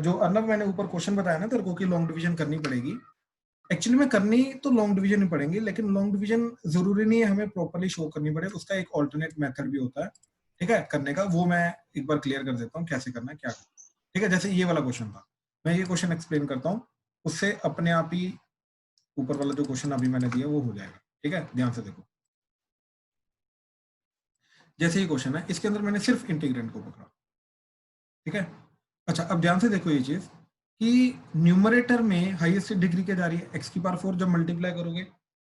जो अर्नब मैंने ऊपर क्वेश्चन बताया ना तेरे को कि लॉन्ग डिवीजन करनी पड़ेगी, एक्चुअली में करनी तो लॉन्ग डिवीजन ही पड़ेंगे, लेकिन लॉन्ग डिवीजन जरूरी नहीं है हमें प्रॉपर्ली शो करनी पड़े, उसका एक ऑल्टरनेट मेथड भी होता है, ठीक है, करने का। वो मैं एक बार क्लियर कर देता हूँ कैसे करना है, क्या करना है, ठीक है? जैसे ये वाला क्वेश्चन था, मैं ये क्वेश्चन एक्सप्लेन करता हूँ, उससे अपने आप ही ऊपर वाला जो क्वेश्चन अभी मैंने दिया वो हो जाएगा, ठीक है? ध्यान से देखो, जैसे ये क्वेश्चन है, इसके अंदर मैंने सिर्फ इंटीग्रेंट को पकड़ा, ठीक है? अच्छा, अब ध्यान से देखो ये चीज कि न्यूमरेटर में हाईएस्ट डिग्री क्या जा रही है, एक्स की पावर 4, जब मल्टीप्लाई करोगे।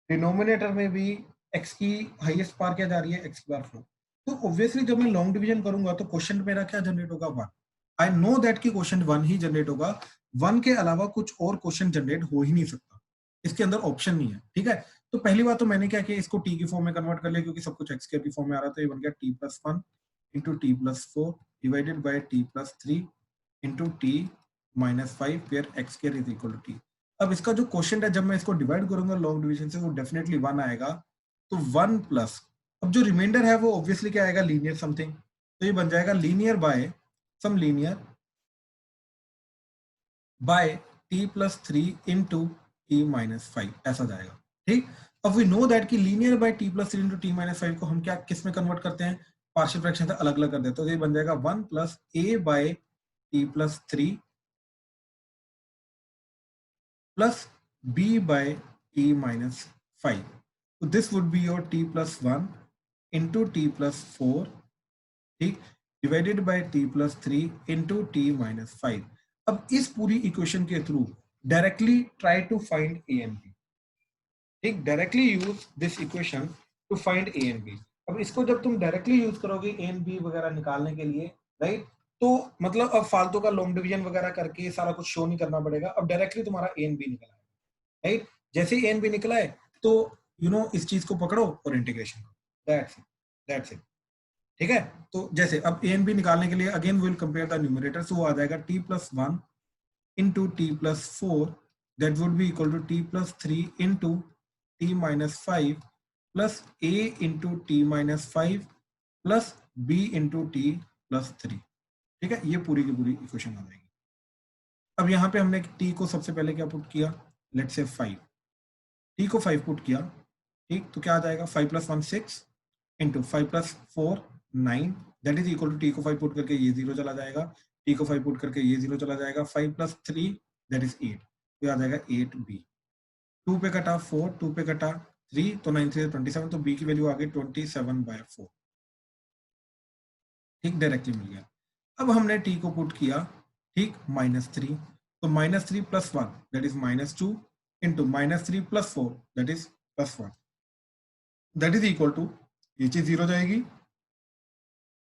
डिनोमिनेटर में भी एक्स की हाईएस्ट पावर क्या जा रही है, एक्स की पावर 4। तो ऑब्वियसली जब मैं लॉन्ग डिवीजन करूंगा तो क्वेश्चन मेरा क्या जनरेट होगा, 1। आई नो दैट कि क्वेश्चन 1 ही जनरेट होगा, 1 के अलावा कुछ और क्वेश्चन जनरेट हो ही नहीं सकता, इसके अंदर ऑप्शन नहीं है, ठीक है? तो पहली बात तो मैंने क्या किया, इसको टी की फॉर्म में कन्वर्ट कर लिया, क्योंकि सब कुछ एक्स की फॉर्म में आ रहा था। ये बन गया T plus 1 into T plus 4 divided by T plus 3 into T minus 5 where X square is equal to T. अब इसका जो क्वेश्चन है, जब मैं इसको डिवाइड करूंगा लॉन्ग डिवीजन से, वो डेफिनेटली 1 आएगा। तो 1 प्लस, अब जो रिमाइंडर है वो ऑब्वियसली क्या आएगा, लीनियर समथिंग। तो ये बन जाएगा linear by some linear by T plus 3 into T minus 5, ऐसा जाएगा, ठीक? अब वी नो दैट कि linear by T plus 3 into T minus 5 को हम क्या किस में कन्वर्ट करते हैं, पार्शियल फ्रैक्शन से अलग अलग कर देते हैं। तो ये बन जाएगा 1 plus A by T plus 3 plus b by t minus 5. So this would be your t plus 1 into t plus 4, ठीक, divided by t plus 3 into t minus 5. अब इस पूरी इक्वेशन के through directly try to find A and B, ठीक? Directly use this equation to find A and B. अब इसको जब तुम डायरेक्टली यूज करोगे ए एंड बी वगैरह निकालने के लिए, राइट, तो मतलब अब फालतू का लॉन्ग डिवीजन वगैरह करके सारा कुछ शो नहीं करना पड़ेगा, अब डायरेक्टली तुम्हारा ए एंड बी निकला है, राइट? जैसे ही एन बी निकला है तो इस चीज को पकड़ो और इंटीग्रेशन करो, दैट्स इट, ठीक है? तो जैसे अब ए एन बी निकालने के लिए again will compare the numerator, so वो आ जाएगा t plus 1 into T plus 4, that would be equal to t plus 3 into T minus 5 plus A into T minus 5 plus B into T plus 3, ठीक है? ये पूरी की पूरी equation आ जाएगी। अब यहाँ पे हमने टी को सबसे पहले क्या पुट किया, लेट्स से 5, टी को 5 पुट किया, ठीक? तो क्या आ जाएगा, 5 plus 1 6 into 5 plus 4 9, that is equal to T को 5 पुट करके ये 0 चला जाएगा, टी को 5 पुट करके ये 0 चला जाएगा, 5 प्लस 3 दैट इज 8, तो आ जाएगा 8b। 2 पे कटा 4, 2 पे कटा 3, तो 9 3 27, तो b की वैल्यू आ गई 27/4, ठीक? डायरेक्टली मिल गया। अब हमने टी को पुट किया, ठीक, -3, तो -3 plus 1 that is -2 into -3 plus 4 that is +1, that is equal to, ये चीज 0 जाएगी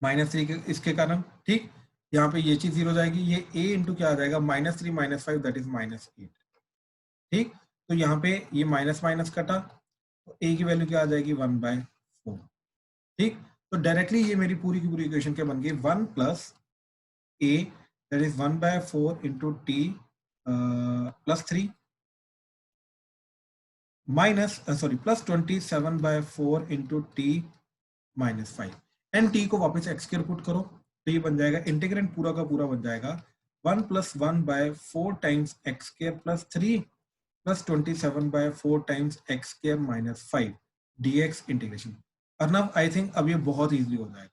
-3 के इसके कारण, ठीक? यहाँ पे ये चीज 0 जाएगी, ये a इंटू क्या आ जाएगा, -3 -5 दैट इज -8, ठीक? तो यहाँ पे ये माइनस माइनस कटा, तो a की वैल्यू क्या आ जाएगी, 1/4, ठीक? तो डायरेक्टली ये मेरी पूरी की पूरी इक्वेशन क्या बन गई, 1 plus a that is 1/4 into t plus 3 minus sorry plus 27/4 into t minus 5, and t को वापस x के पुट करो, तो ये बन जाएगा इंटीग्रेंट पूरा का पूरा बन जाएगा 1 plus 1/4 times x square plus 3 plus 27/4 times x square minus 5 dx integration. Arnav I think अब ये बहुत इजीली हो जाएगा,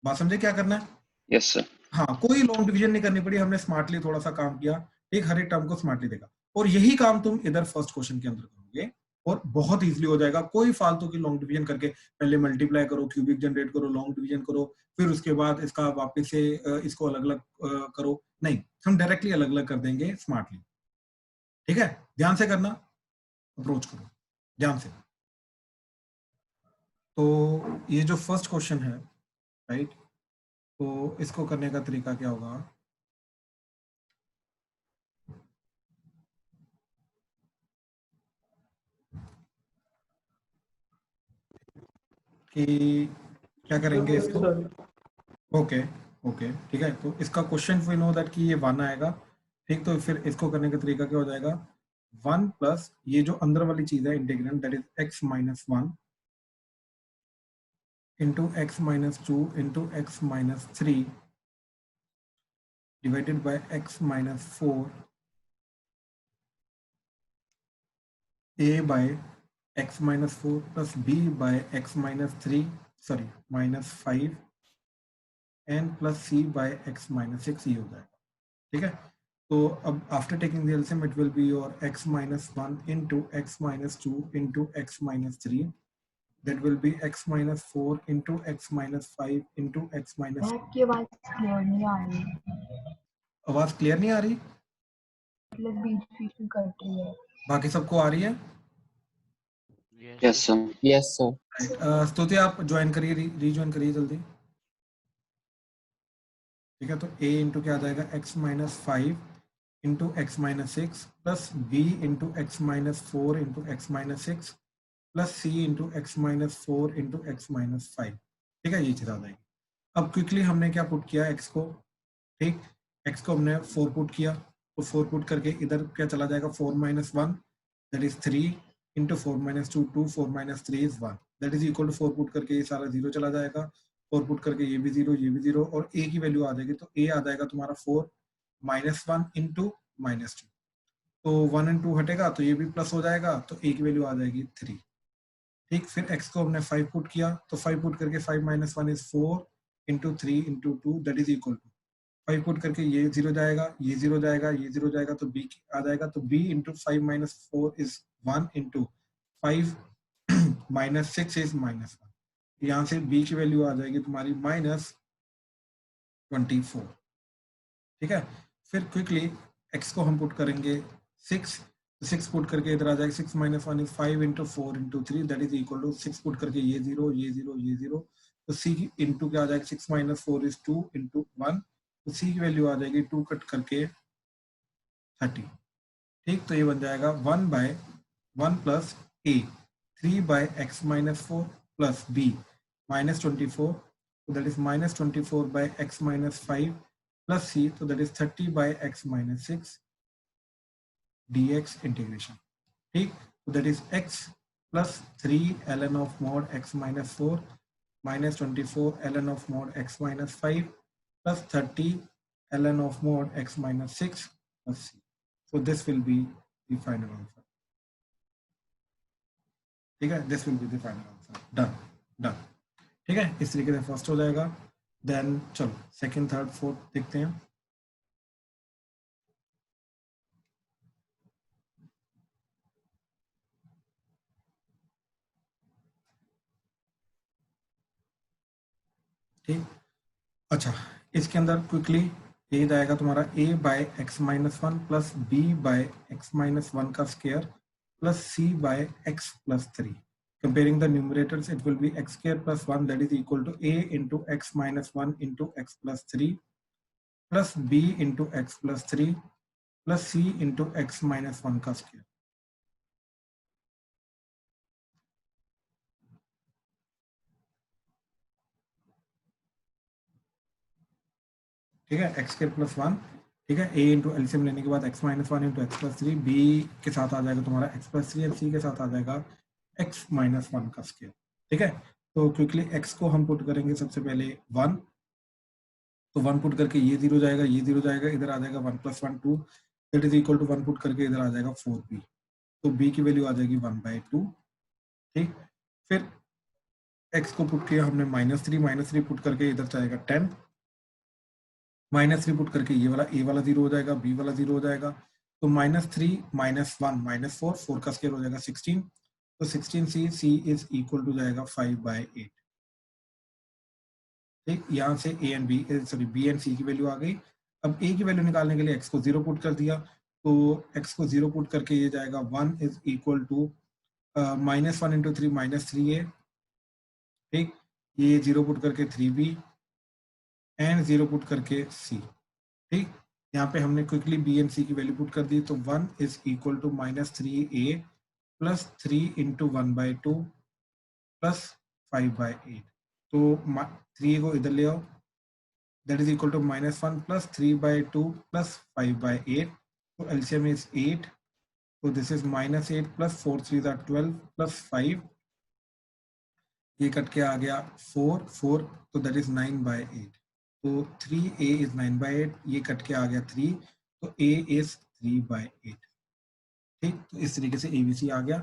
बात समझे क्या करना है? Yes sir. हाँ, कोई लॉन्ग डिवीजन नहीं करनी पड़ी, हमने स्मार्टली थोड़ा सा काम किया, एक हर एक टर्म को स्मार्टली देखा, और यही काम तुम इधर फर्स्ट क्वेश्चन के अंदर करोगे और बहुत इजीली हो जाएगा। कोई फालतू की लॉन्ग डिवीजन करके पहले मल्टीप्लाई करो, क्यूबिक जनरेट करो, लॉन्ग डिवीजन करो, फिर उसके बाद इसका वापस से इसको अलग अलग करो, नहीं, हम डायरेक्टली अलग अलग कर देंगे स्मार्टली, ठीक है? ध्यान से करना, अप्रोच करो ध्यान से। तो ये जो फर्स्ट क्वेश्चन है, राइट, तो इसको करने का तरीका क्या होगा, कि क्या करेंगे इसको? सर ओके ओके ठीक है, तो इसका क्वेश्चन वी नो दैट कि ये 1 आएगा। ठीक, तो फिर इसको करने का तरीका क्या हो जाएगा? 1 प्लस ये जो अंदर वाली चीज है integrand, that is x minus 1 into x minus 2 into x minus 3 divided by x minus 4 a by x minus 4 plus b by x minus 3 sorry minus 5 and plus c by x minus 6 ये हो जाएगा। ठीक है, तो अब after taking the LCM it will be your x minus 1 into x minus 2 into x minus 3 that will be x minus 4 into x minus 5 into x minus आपकी आवाज clear नहीं आ रही, आवाज क्लियर नहीं आ रही? मतलब बीच बीच में कट रही है। बाकी सबको आ रही है? Yes sir. Yes sir. Right, स्तुति आप ज्वाइन करिए, रीज्वाइन करिए जल्दी। ठीक है, तो a इंटू क्या आ जाएगा? x minus 5 into x minus 6 plus b into x minus 4 into x minus 6 plus c into x minus 4 into x minus 5। ठीक है, ये चीज आ जाएगी। अब क्विकली हमने क्या पुट किया x को? ठीक, x को हमने 4 पुट किया, तो 4 पुट करके इधर क्या चला जाएगा? 4 minus 1 that is 3 into 4 minus 2 2 4 minus 3 is 1 that is equal to 4 put करके ये सारा 0 चला जाएगा, 4 पुट करके ये भी 0 ये भी 0 और a की वैल्यू आ जाएगी, तो a आ जाएगा तुम्हारा 4 माइनस 1 इंटू माइनस 2, तो 1 एंड 2 हटेगा तो ये भी प्लस हो जाएगा, तो a की वैल्यू आ जाएगी 3। ठीक, फिर x को हमने 5 पुट किया, तो 5 पुट करके 5 minus 1 is 4 into 3 into 2 that is equal to 5 put करके ये 0 जाएगा, ये 0 जाएगा, ये 0 जाएगा, तो b आ जाएगा, तो b into 5 minus 4 is 1 into 5 minus 6 is minus 1, यहाँ से b की वैल्यू आ जाएगी तुम्हारी माइनस 24। ठीक है, फिर क्विकली x को हम पुट करेंगे 6, 6 पुट करके इधर आ जाएगा, 6 minus 1 is 5 into 4 into 3 that is equal to 6 put करके ये 0 ये 0 ये 0, तो c इंटू क्या आ जाएगा? 6 माइनस 4 इज 2 इंटू 1, तो c की वैल्यू आ जाएगी 2 कट करके 30। ठीक, तो ये बन जाएगा 1 by 1 plus a 3 by x minus 4 plus b minus 24, तो that is minus 24 by x minus 5 plus c, तो that is 30 by x minus 6 dx integration. ठीक, तो that is x plus 3 ln of mod x minus 4 minus 24 ln of mod x minus 5 plus 30 ln of mod x minus 6 plus c. So this will be the final answer. ठीक है, this will be the final answer. Done, done. ठीक है, इस तरीके से first हो जाएगा, then चलो सेकंड थर्ड फोर्थ देखते हैं। ठीक, अच्छा इसके अंदर क्विकली ये जाएगा तुम्हारा a by X minus 1 plus b by X minus 1 का square plus c by x plus 3। Comparing the numerators, it will be x square plus 1 that is equal to a into x minus 1 into x plus 3 plus b into x plus 3 plus c into x minus 1 का square. ठीक है, x square plus 1। ठीक है, a into LCM लेने के बाद x minus 1 into x plus 3, b के साथ आ जाएगा तुम्हारा x प्लस 3 और c के साथ आ जाएगा x माइनस 1 का स्क्वायर। ठीक है, तो क्विकली x को हम पुट करेंगे सबसे पहले 1, तो 1 पुट करके ये 0 जाएगा, ये 0 जाएगा, इधर आ जाएगा 1 plus 1 2 that is equal to 1 put करके इधर आ जाएगा 4b, तो b की वैल्यू आ जाएगी 1/2। ठीक, फिर x को पुट किया हमने -3 पुट करके इधर जाएगा 10, -3 पुट करके ये वाला a वाला 0 हो जाएगा, b वाला 0 हो जाएगा, तो -3 -1 -4 4 का स्क्वायर हो जाएगा 16, तो 16c c is equal to जाएगा 5/8। ठीक, यहाँ से a and b sorry b and c की वैल्यू आ गई। अब a की वैल्यू निकालने के लिए x को 0 पुट कर दिया, तो x को 0 पुट करके ये जाएगा 1 is equal to -1 into 3 -3a। ठीक, ये 0 पुट करके 3b एंड 0 पुट करके c। ठीक, यहाँ पे हमने क्विकली b एंड c की वैल्यू पुट कर दी, तो 1 is equal to -3a plus 3 into 1/2 plus 5/8, तो 3 को इधर ले आओ, that is equal to -1 plus 3/2 plus 5/8, so LCM is 8, so this is -8 plus 4 3s are 12 plus 5, ये कट के आ गया 4, तो that is 9/8, तो 3a is 9/8, ये कट के आ गया 3, तो a is 3/8, ठीक। तो इस तरीके से ABC आ गया,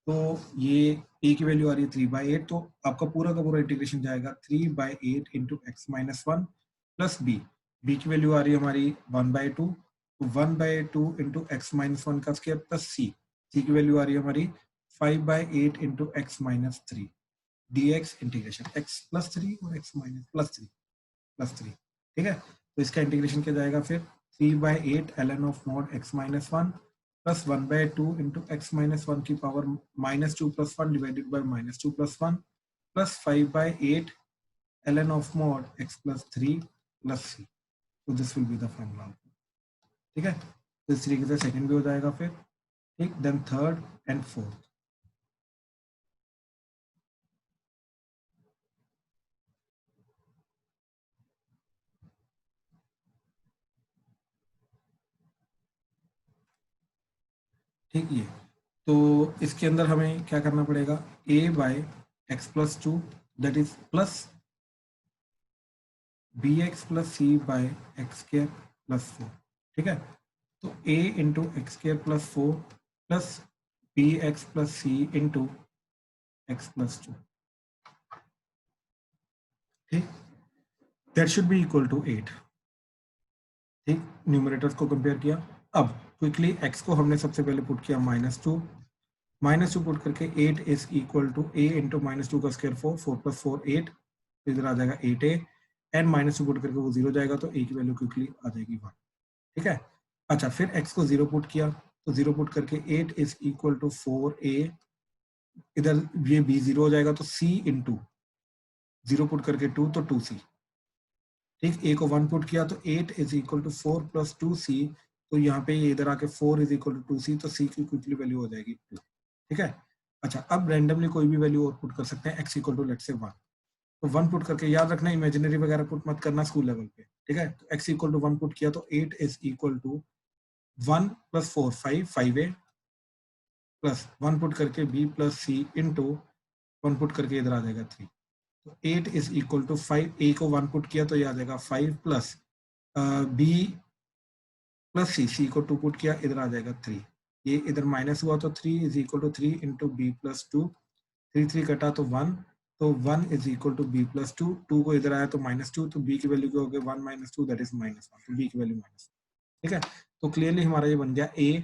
तो ये a की वैल्यू आ रही है 3/8, तो आपका पूरा का पूरा इंटीग्रेशन जाएगा 3/8 into x minus 1 plus b की वैल्यू आ रही है हमारी 1/2, तो 1/2 इंटू एक्स माइनस 1 का स्क्वायर प्लस c की वैल्यू आ रही है हमारी 5/8 into x minus 3 dx integration x plus 3 और x माइनस प्लस 3, ठीक है। तो इसका इंटीग्रेशन क्या जाएगा फिर 3/8 ln of mod x minus 1 plus 1/2 into x minus 1 की power -2 plus 1 divided by -2 plus 1 plus 5/8 ln of mod x plus 3 plus c, तो this will be the formula, ठीक है। तो इस तरीके से सेकंड भी हो जाएगा फिर, ठीक। देन थर्ड एंड फोर्थ, ठीक। ये तो इसके अंदर हमें क्या करना पड़ेगा, a/x plus 2 that is plus bx plus c by x square plus 4, ठीक है। तो a into x square plus 4 plus bx plus c into x plus 2, ठीक। That should be equal to 8, ठीक। न्यूमरेटर्स को कंपेयर किया, अब quickly x को हमने सबसे पहले पुट किया -2 पुट करके 8 is equal to a into -2 का स्क्वायर 4 प्लस 4 8, तो इधर आ जाएगा 8a, एंड -2 पुट करके वो 0 जाएगा, तो a की वैल्यू क्विकली आ जाएगी 1, ठीक है। अच्छा, फिर x को 0 पुट किया, तो 0 पुट करके 8 इज इक्वल टू 4a, इधर ये b 0 हो जाएगा, तो c इंटू 0 पुट करके 2, तो 2c, ठीक। a को 1 पुट किया, तो 8 is equal to 4 plus 2c, तो यहाँ पे इधर आके 4 इज इक्वल टू 2c, तो c की क्विकली वैल्यू हो जाएगी 2, ठीक है। अच्छा, अब रैंडमली कोई भी वैल्यू और पुट कर सकते हैं, x equal to let's say 1, तो 1 पुट करके, याद रखना इमेजिनरी वगैरह पुट मत करना स्कूल लेवल पे, ठीक है। तो x इक्वल टू 1 पुट किया, तो 8 is equal to 1 plus 4 5a plus 1 put करके b plus c into 1 put करके इधर आ जाएगा 3, तो 8 इज इक्वल टू 5, a को 1 पुट किया तो ये आ जाएगा 5 प्लस b प्लस c को 2 पुट किया, इधर आ जाएगा 3, ये इधर माइनस हुआ, तो 3 is equal to 3 into b plus 2, 3 कटा तो 1, तो 1 is equal to b plus 2 को इधर आया तो -2, तो b की वैल्यू क्या हो गई 1 - 2 दैट इज -1, तो b की वैल्यू -1, ठीक है। तो क्लियरली हमारा ये बन गया a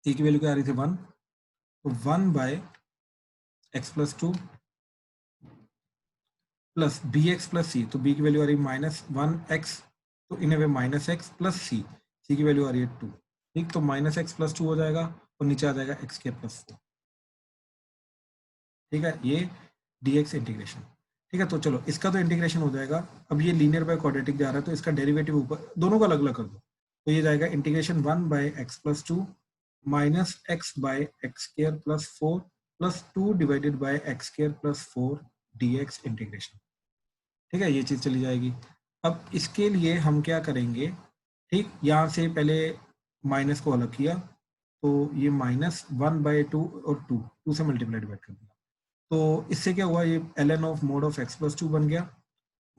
की वैल्यू क्या आ रही थी 1, तो 1/x plus 2 plus bx plus c, तो b की वैल्यू आ रही है -1x, तो इन वे -x प्लस c की वैल्यू आ रही है 2, ठीक। तो -x प्लस 2 हो जाएगा और नीचे आ जाएगा x के प्लस 4, ठीक है। ये dx इंटीग्रेशन, ठीक है। तो चलो इसका तो इंटीग्रेशन हो जाएगा, अब ये लीनियर बाय क्वाड्रेटिक जा रहा है, तो इसका डेरिवेटिव ऊपर दोनों को अलग अलग कर दो, तो ये जाएगा integration 1/x plus 2 minus x by x square plus 4 plus 2 divided by x square plus 4 dx integration, ठीक है। ये चीज चली जाएगी। अब इसके लिए हम क्या करेंगे, ठीक, यहाँ से पहले माइनस को अलग किया, तो ये -1/2 और 2 से मल्टीप्लाई डिवाइड कर दिया, तो इससे क्या हुआ, ये ln of mode of x plus 2 बन गया,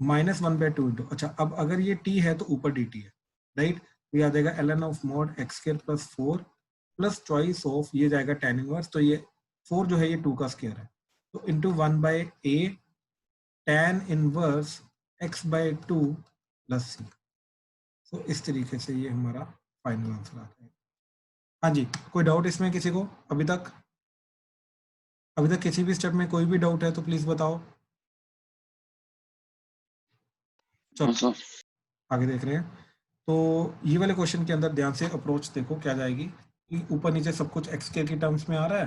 -1/2 इंटू, अच्छा अब अगर ये t है तो ऊपर dt है, राइट, तो ये आ जाएगा ln of mode x square plus 4 plus choice of, ये जाएगा tan इनवर्स, तो ये 4 जो है ये 2 का स्क्वायर है, तो into 1/a tan inverse x/2 plus c, तो इस तरीके से ये हमारा फाइनल आंसर आता है। हाँ जी, कोई डाउट इसमें किसी को अभी तक किसी भी स्टेप में कोई भी डाउट है तो प्लीज बताओ। चलो आगे देख रहे हैं, तो ये वाले क्वेश्चन के अंदर ध्यान से अप्रोच देखो क्या जाएगी, कि ऊपर नीचे सब कुछ एक्स स्क्वायर की टर्म्स में आ रहा है,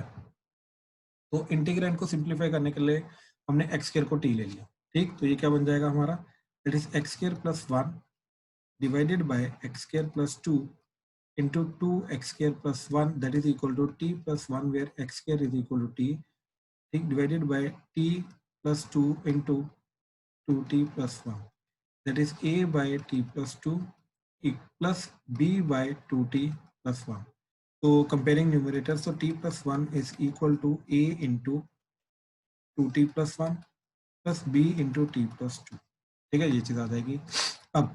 तो इंटीग्रेंड को सिंप्लीफाई करने के लिए हमने एक्स स्क्वायर को टी ले लिया, ठीक। तो ये क्या बन जाएगा हमारा, that is x square plus 1 divided by x square plus 2 into 2x square plus 1 that is equal to t plus 1 where x square is equal to t ठीक, divided by T plus 2 into 2t plus 1 that is a by t plus 2 plus b by 2t plus 1. तो comparing numerator, so t plus 1 is equal to a into 2t plus 1 plus b into t plus 2. ठीक है, ये चीज़ आ जाएगी. अब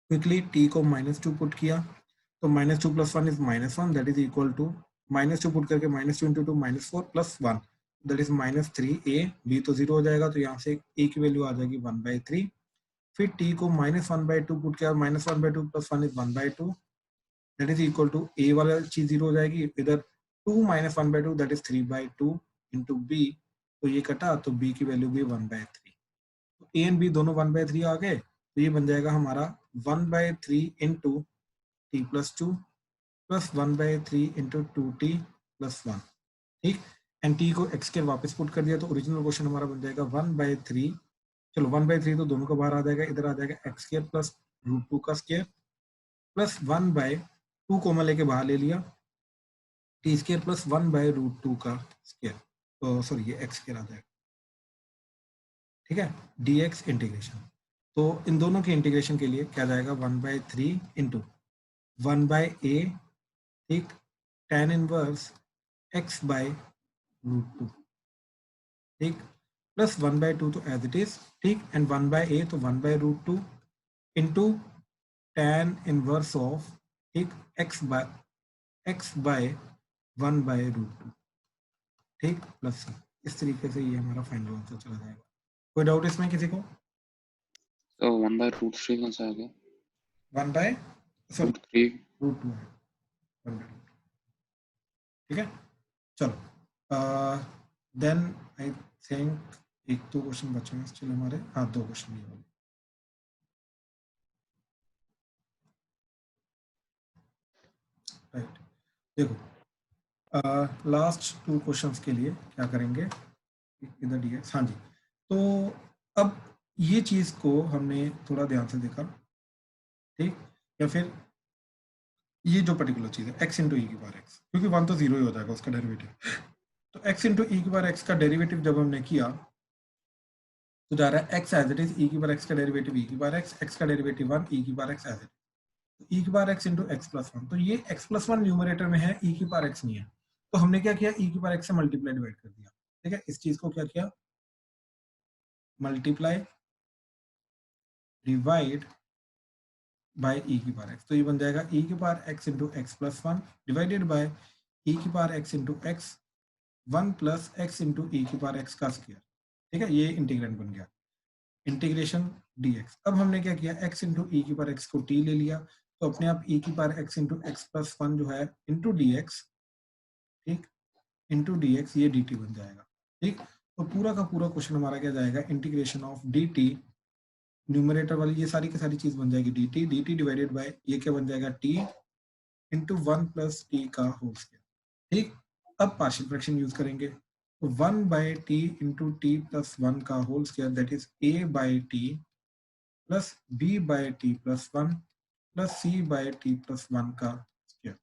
quickly t को -2 put किया तो -2 plus 1 is -1 that is equal to -2 put करके -2 into 2 -4 plus 1 that is -3a. b तो 0 हो जाएगा तो यहाँ से a की वैल्यू आ जाएगी 1/3. फिर t को -1/2 पुट किया, -1/2 plus 1 is 1/2 that is equal to a वाला चीज 0 हो जाएगी. इधर 2 - 1/2 दैट इज 3/2 इंटू b, तो ये कटा तो b की वैल्यू भी 1/3. तो a एंड b दोनों 1/3 आ गए, तो ये बन जाएगा हमारा 1/3 into t plus 2 plus 1/3 into 2t plus 1. ठीक, एंड t को x के वापस पुट कर दिया तो ओरिजिनल क्वेश्चन हमारा बन जाएगा 1/3. चलो 1/3 तो दोनों का बाहर आ जाएगा, इधर आ जाएगा x स्क्वायर प्लस √2 का स्क्वायर प्लस 1/2 कॉमन लेके बाहर ले लिया, t स्क्वायर प्लस 1/√2 का स्क्वायर, तो सॉरी ये x स्क्वायर आ जाएगा. ठीक है, dx इंटीग्रेशन. तो इन दोनों के इंटीग्रेशन के लिए क्या जाएगा 1/3 इंटू 1/a, ठीक, tan इनवर्स x बाय √2, ठीक, प्लस 1/2 तो एज इट इज, ठीक, एंड 1/a तो 1/√2 इंटू tan इनवर्स ऑफ, ठीक, x बाय 1/√2, ठीक, प्लस c. इस तरीके से ये हमारा फाइनल आंसर चला जाएगा. कोई डाउट इसमें किसी को? तो 1/√3 कौन सा आ गया? 1/√2 है, 1/2. ठीक है, चलो देन आई थिंक 1-2 क्वेश्चन बचे हैं स्टिल हमारे. हाँ, 2 क्वेश्चन ये वाले. राइट, देखो लास्ट 2 क्वेश्चंस के लिए क्या करेंगे, इधर dx. हाँ जी, तो अब ये चीज को हमने थोड़ा ध्यान से देखा, ठीक, या फिर ये जो पर्टिकुलर चीज है x इंटू ई की बार x, क्योंकि 1 तो 0 ही हो जाएगा उसका डेरिवेटिव. तो x इंटू ई की बार x का डेरिवेटिव जब हमने किया तो जा रहा है x एज इट इज, ई की बार x का डेरिवेटिव ई की बार x का डेरिवेटिव 1 ई की बार x एज इट, ई की बार x इंटू x प्लस 1. तो ये x प्लस 1 न्यूमरेटर में है, ई की बार x नहीं है, तो हमने क्या किया, ई की बार x से मल्टीप्लाई डिवाइड कर दिया. ठीक है, इस चीज को क्या किया, मल्टीप्लाई डिवाइड बाय ई की पावर x. तो ये बन जाएगा ई की power x into x plus 1 divided by e की power x into x 1 plus x into e की पावर x का स्क्वायर. ठीक है, ये इंटीग्रेंड बन गया, इंटीग्रेशन dx. अब हमने क्या किया, x इंटू ई की पावर x को t ले लिया, तो अपने आप ई की power x into x plus 1 जो है इंटू dx, ठीक, इंटू dx ये dt बन जाएगा. ठीक, तो पूरा का पूरा क्वेश्चन हमारा क्या जाएगा, इंटीग्रेशन ऑफ dt, न्यूमरेटर वाली ये सारी की सारी चीज बन जाएगी dt डिवाइडेड बाय ये क्या बन जाएगा t इंटू 1 प्लस t का होल स्क्वायर. ठीक, अब पार्शियल फ्रैक्शन यूज करेंगे, तो 1/t इंटू t प्लस 1 का whole square that is a/t plus b/t plus 1 plus c/t plus 1 का स्क्वायर.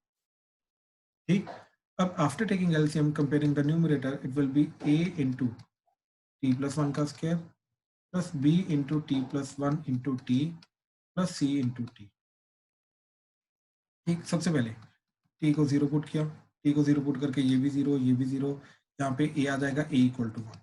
ठीक, अब after taking LCM comparing the numerator it will be a into t plus 1 का square plus b into t plus 1 into t plus c into t. ठीक, सबसे पहले t को 0 put किया, t को 0 पुट करके ये भी 0, ये भी 0, यहाँ पे a आ जाएगा a इक्वल टू 1.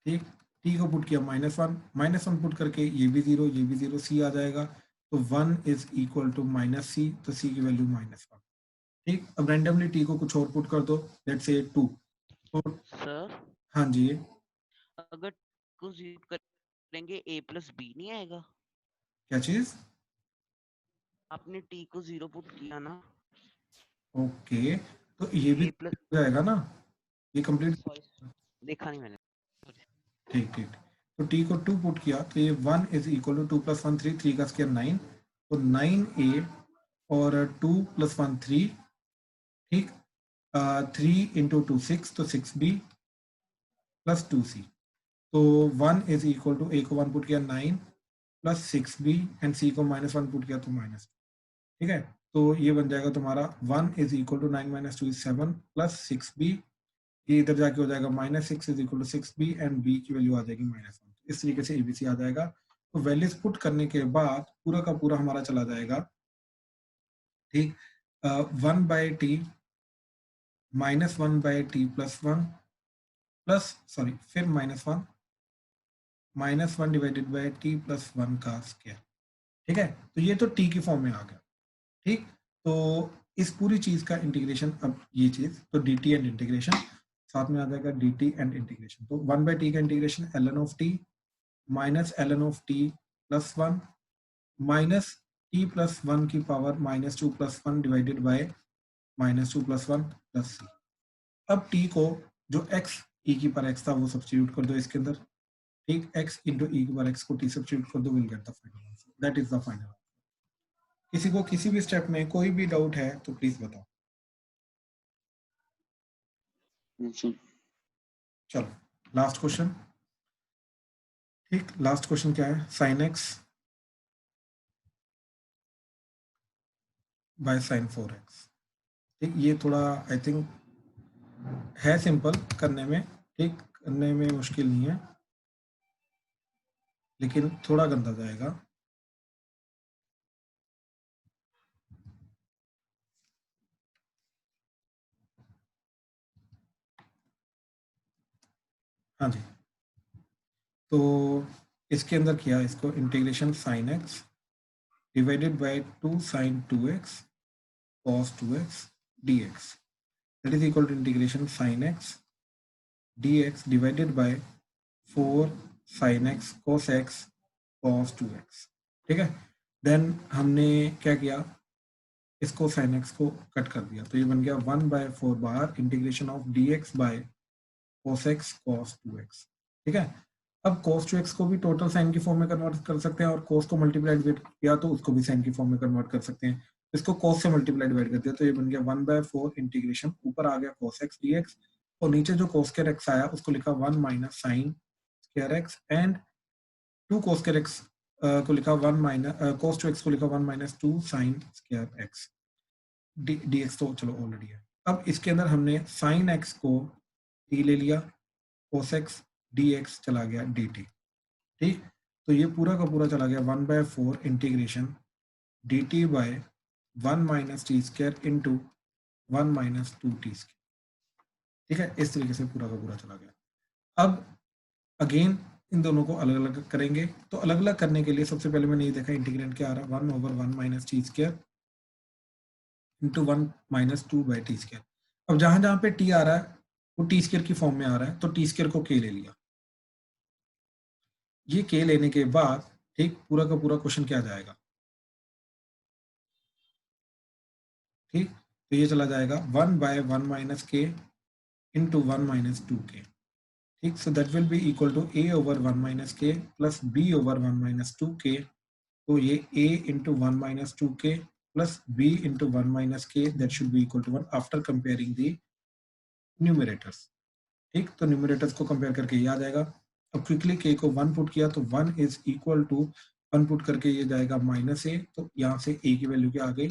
ठीक, t को पुट किया -1 पुट करके ये भी 0, ये भी 0, c आ जाएगा, तो 1 इज इक्वल टू -c, तो c की वैल्यू -1. ठीक, अब रैंडमली t को कुछ और पुट कर दो, लेट्स से 2. सर हाँ जी, अगर को जीरो करेंगे a प्लस b नहीं आएगा? क्या चीज? आपने t को 0 पुट किया ना, ओके, तो ये भी a प्लस हो जाएगा ना, ये कंप्लीट. देखा नहीं मैंने. ठीक ठीक, तो t को 2 पुट किया तो ये 1 इज इक्वल टू 2 प्लस 1 3, 3 का स्क्वायर 9, तो 9a और 2 प्लस 1 3, ठीक, 3 इंटू 2 6, तो 6b प्लस 2c. तो 1 इज इक्वल टू, a को 1 पुट किया 9 प्लस 6b एंड c को -1 पुट किया तो -2. ठीक है, तो ये बन जाएगा तुम्हारा 1 is equal to 9 minus 2 is 7 plus 6b, ये इधर जाके हो जाएगा minus 6 is equal to 6b and b की वैल्यू आ जाएगी -1। इस तरीके से एबीसी आ जाएगा। तो वैल्यूज पुट करने के बाद पूरा का पूरा हमारा चला जाएगा, ठीक, 1 by T minus 1 by T plus 1 plus sorry फिर -1 डिवाइडेड बाई टी प्लस 1 का स्क्वायर। ठीक है, तो ये तो टी की फॉर्म में आ गया। ठीक, तो इस पूरी चीज का इंटीग्रेशन, अब ये चीज तो डी टी एंड इंटीग्रेशन साथ में आ जाएगा, डी टी एंड इंटीग्रेशन। तो 1 बाई टी का integration ln of t minus ln of t plus 1 minus t plus 1 की power -2 plus 1 divided by -2 plus 1 plus C. अब टी को जो x e की पर x था वो सब्स्टिट्यूट कर दो इसके अंदर। ठीक, x इंटू ई की पर x को t सब्स्टिट्यूट कर दो, will get the final answer. That is the final. किसी को किसी भी स्टेप में कोई भी डाउट है तो प्लीज बताओ। चलो लास्ट क्वेश्चन। ठीक, लास्ट क्वेश्चन क्या है, sine x by sine 4x। ठीक, ये थोड़ा आई थिंक है सिंपल करने में, ठीक, करने में मुश्किल नहीं है, लेकिन थोड़ा गंदा जाएगा। हाँ जी, तो इसके अंदर किया इसको integration sine X divided by 2 sine 2x cos 2x dx, that is equal to integration sin x dx divided by 4 sin x cos x cos 2x। ठीक है, देन हमने क्या किया, इसको sin x को कट कर दिया, तो ये बन गया 1/4 बाहर integration of dx by cos x cos 2x। ठीक है, अब cos 2x को भी टोटल साइन की फॉर्म में कन्वर्ट कर सकते हैं और cos को मल्टीप्लाई डिवाइड किया तो उसको भी साइन की फॉर्म में कन्वर्ट कर सकते हैं। इसको cos से मल्टीप्लाई डिवाइड कर दिया तो ये बन गया 1/4 इंटीग्रेशन, ऊपर आ गया cos x dx और नीचे जो cos स्क्वायर x आया उसको लिखा 1 minus sine square x and 2 cos square x को लिखा 1 माइनस cos 2x को लिखा 1 minus 2 sine square x dx तो चलो ऑलरेडी है। अब इसके अंदर हमने साइन x को t ले लिया, cos x dx चला गया dt। ठीक, तो ये पूरा का पूरा चला गया 1/4 integration dt by 1 minus T square into 1 minus 2t square. ठीक है, इस तरीके से पूरा का पूरा चला गया। अब अगेन इन दोनों को अलग अलग करेंगे, तो अलग अलग करने के लिए सबसे पहले मैंने ये देखा इंटीग्रेंट क्या आ रहा है, 1/1 minus T square into 1 minus 2 by T square. अब जहां जहां पे t आ रहा है वो टी स्क्वायर की फॉर्म में आ रहा है, तो टी स्क्वायर को k ले लिया। ये k लेने के बाद ठीक पूरा का पूरा क्वेश्चन क्या जाएगा, ठीक, तो ये चला जाएगा 1/1 minus k into 1 minus 2k। ठीक, so that will be equal to a over 1 minus k plus b over 1 minus 2k। तो ये a into 1 minus 2k plus b into 1 minus k, that should be equal to 1 after comparing the numerators. ठीक, तो numerators को compare करके ये आ जाएगा। अब क्विकली k को 1 पुट किया तो 1 इज इक्वल टू 1 पुट करके ये जाएगा -a, तो यहाँ से a की वैल्यू क्या आ गई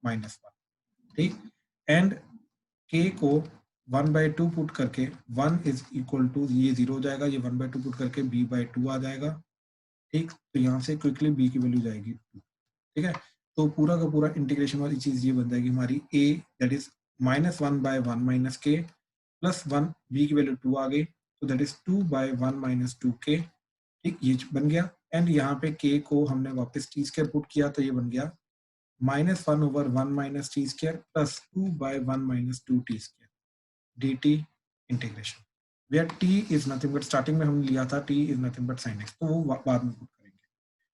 -1। ठीक, एंड k को 1/2 पुट करके 1 इज इक्वल टू ये 0 हो जाएगा, ये 1/2 पुट करके b/2 आ जाएगा। ठीक, तो यहाँ से क्विकली b की वैल्यू जाएगी 2। ठीक है, तो पूरा का पूरा इंटीग्रेशन वाली चीज ये बन जाएगी हमारी a that is -1/1 minus k plus 1, b की वैल्यू 2 आ गई, तो दैट इज 2/1 माइनस 2k। ठीक, ये बन गया एंड यहाँ पे k को हमने वापस टी स्क्वायर पुट किया तो ये बन गया -1/1 minus T square plus 2/1 minus 2t square dt integration, where t is nothing but, starting में हमने लिया था t is nothing but sin x, तो वो बाद में पुट करेंगे।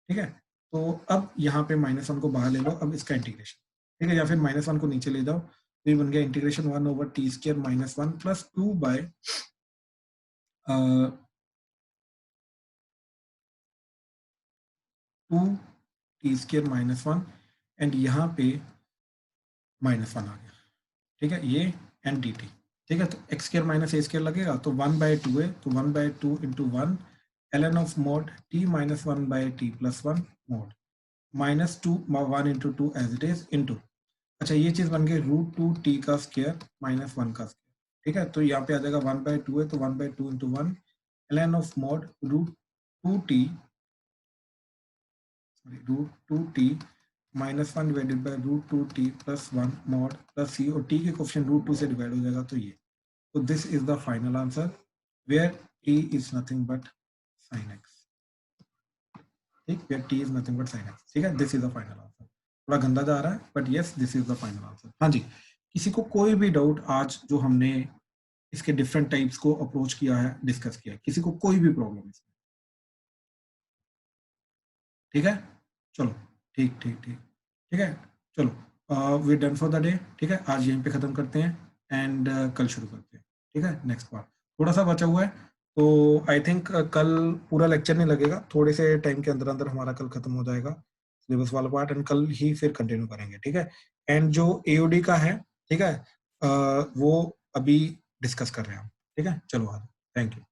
ठीक है, तो अब यहाँ पे -1 को बाहर ले लो, अब इसका इंटीग्रेशन। ठीक है, या फिर -1 को नीचे ले जाओ, तो ये बन गया integration 1 over T square minus 1 plus 2 by 2t square minus 1 and यहाँ पे -1 आ गया। ठीक है, ये एंड dt। ठीक है, तो x square minus a square लगेगा तो 1/2 है, तो 1/2 into 1 ln of mod t minus 1/t plus 1 mode. -2 1 into 2 as it is into, अच्छा ये चीज बन गई √2t का स्क्वायर -1 का स्क्वायर, ठीक है। तो यहाँ पे आ जाएगा 1/2 है तो 1/2 into 1 ln of mod √2t -1 divided by √2t + 1 mod plus c, और t के कोएफिशिएंट √2 से डिवाइड हो जाएगा तो ये, तो this is the final answer where t is nothing but sin x, ठीक, where t is nothing but sin x, ठीक है। This is the final answer, थोड़ा गंदा जा रहा है but yes this is the final answer. हाँ जी, किसी को कोई भी डाउट आज जो हमने इसके डिफरेंट टाइप्स को अप्रोच किया है, डिस्कस किया है, किसी को कोई भी प्रॉब्लम इसमें, ठीक है। चलो ठीक ठीक ठीक ठीक है, चलो we done for the day, ठीक है। आज यहीं पे खत्म करते हैं एंड कल शुरू करते हैं, ठीक है। नेक्स्ट पार्ट थोड़ा सा बचा हुआ है, तो आई थिंक कल पूरा लेक्चर नहीं लगेगा, थोड़े से टाइम के अंदर अंदर हमारा कल खत्म हो जाएगा सिलेबस वाला पार्ट, एंड कल ही फिर कंटिन्यू करेंगे, ठीक है। एंड जो एओडी का है, ठीक है, वो अभी डिस्कस कर रहे हैं हम, ठीक है। चलो, थैंक यू।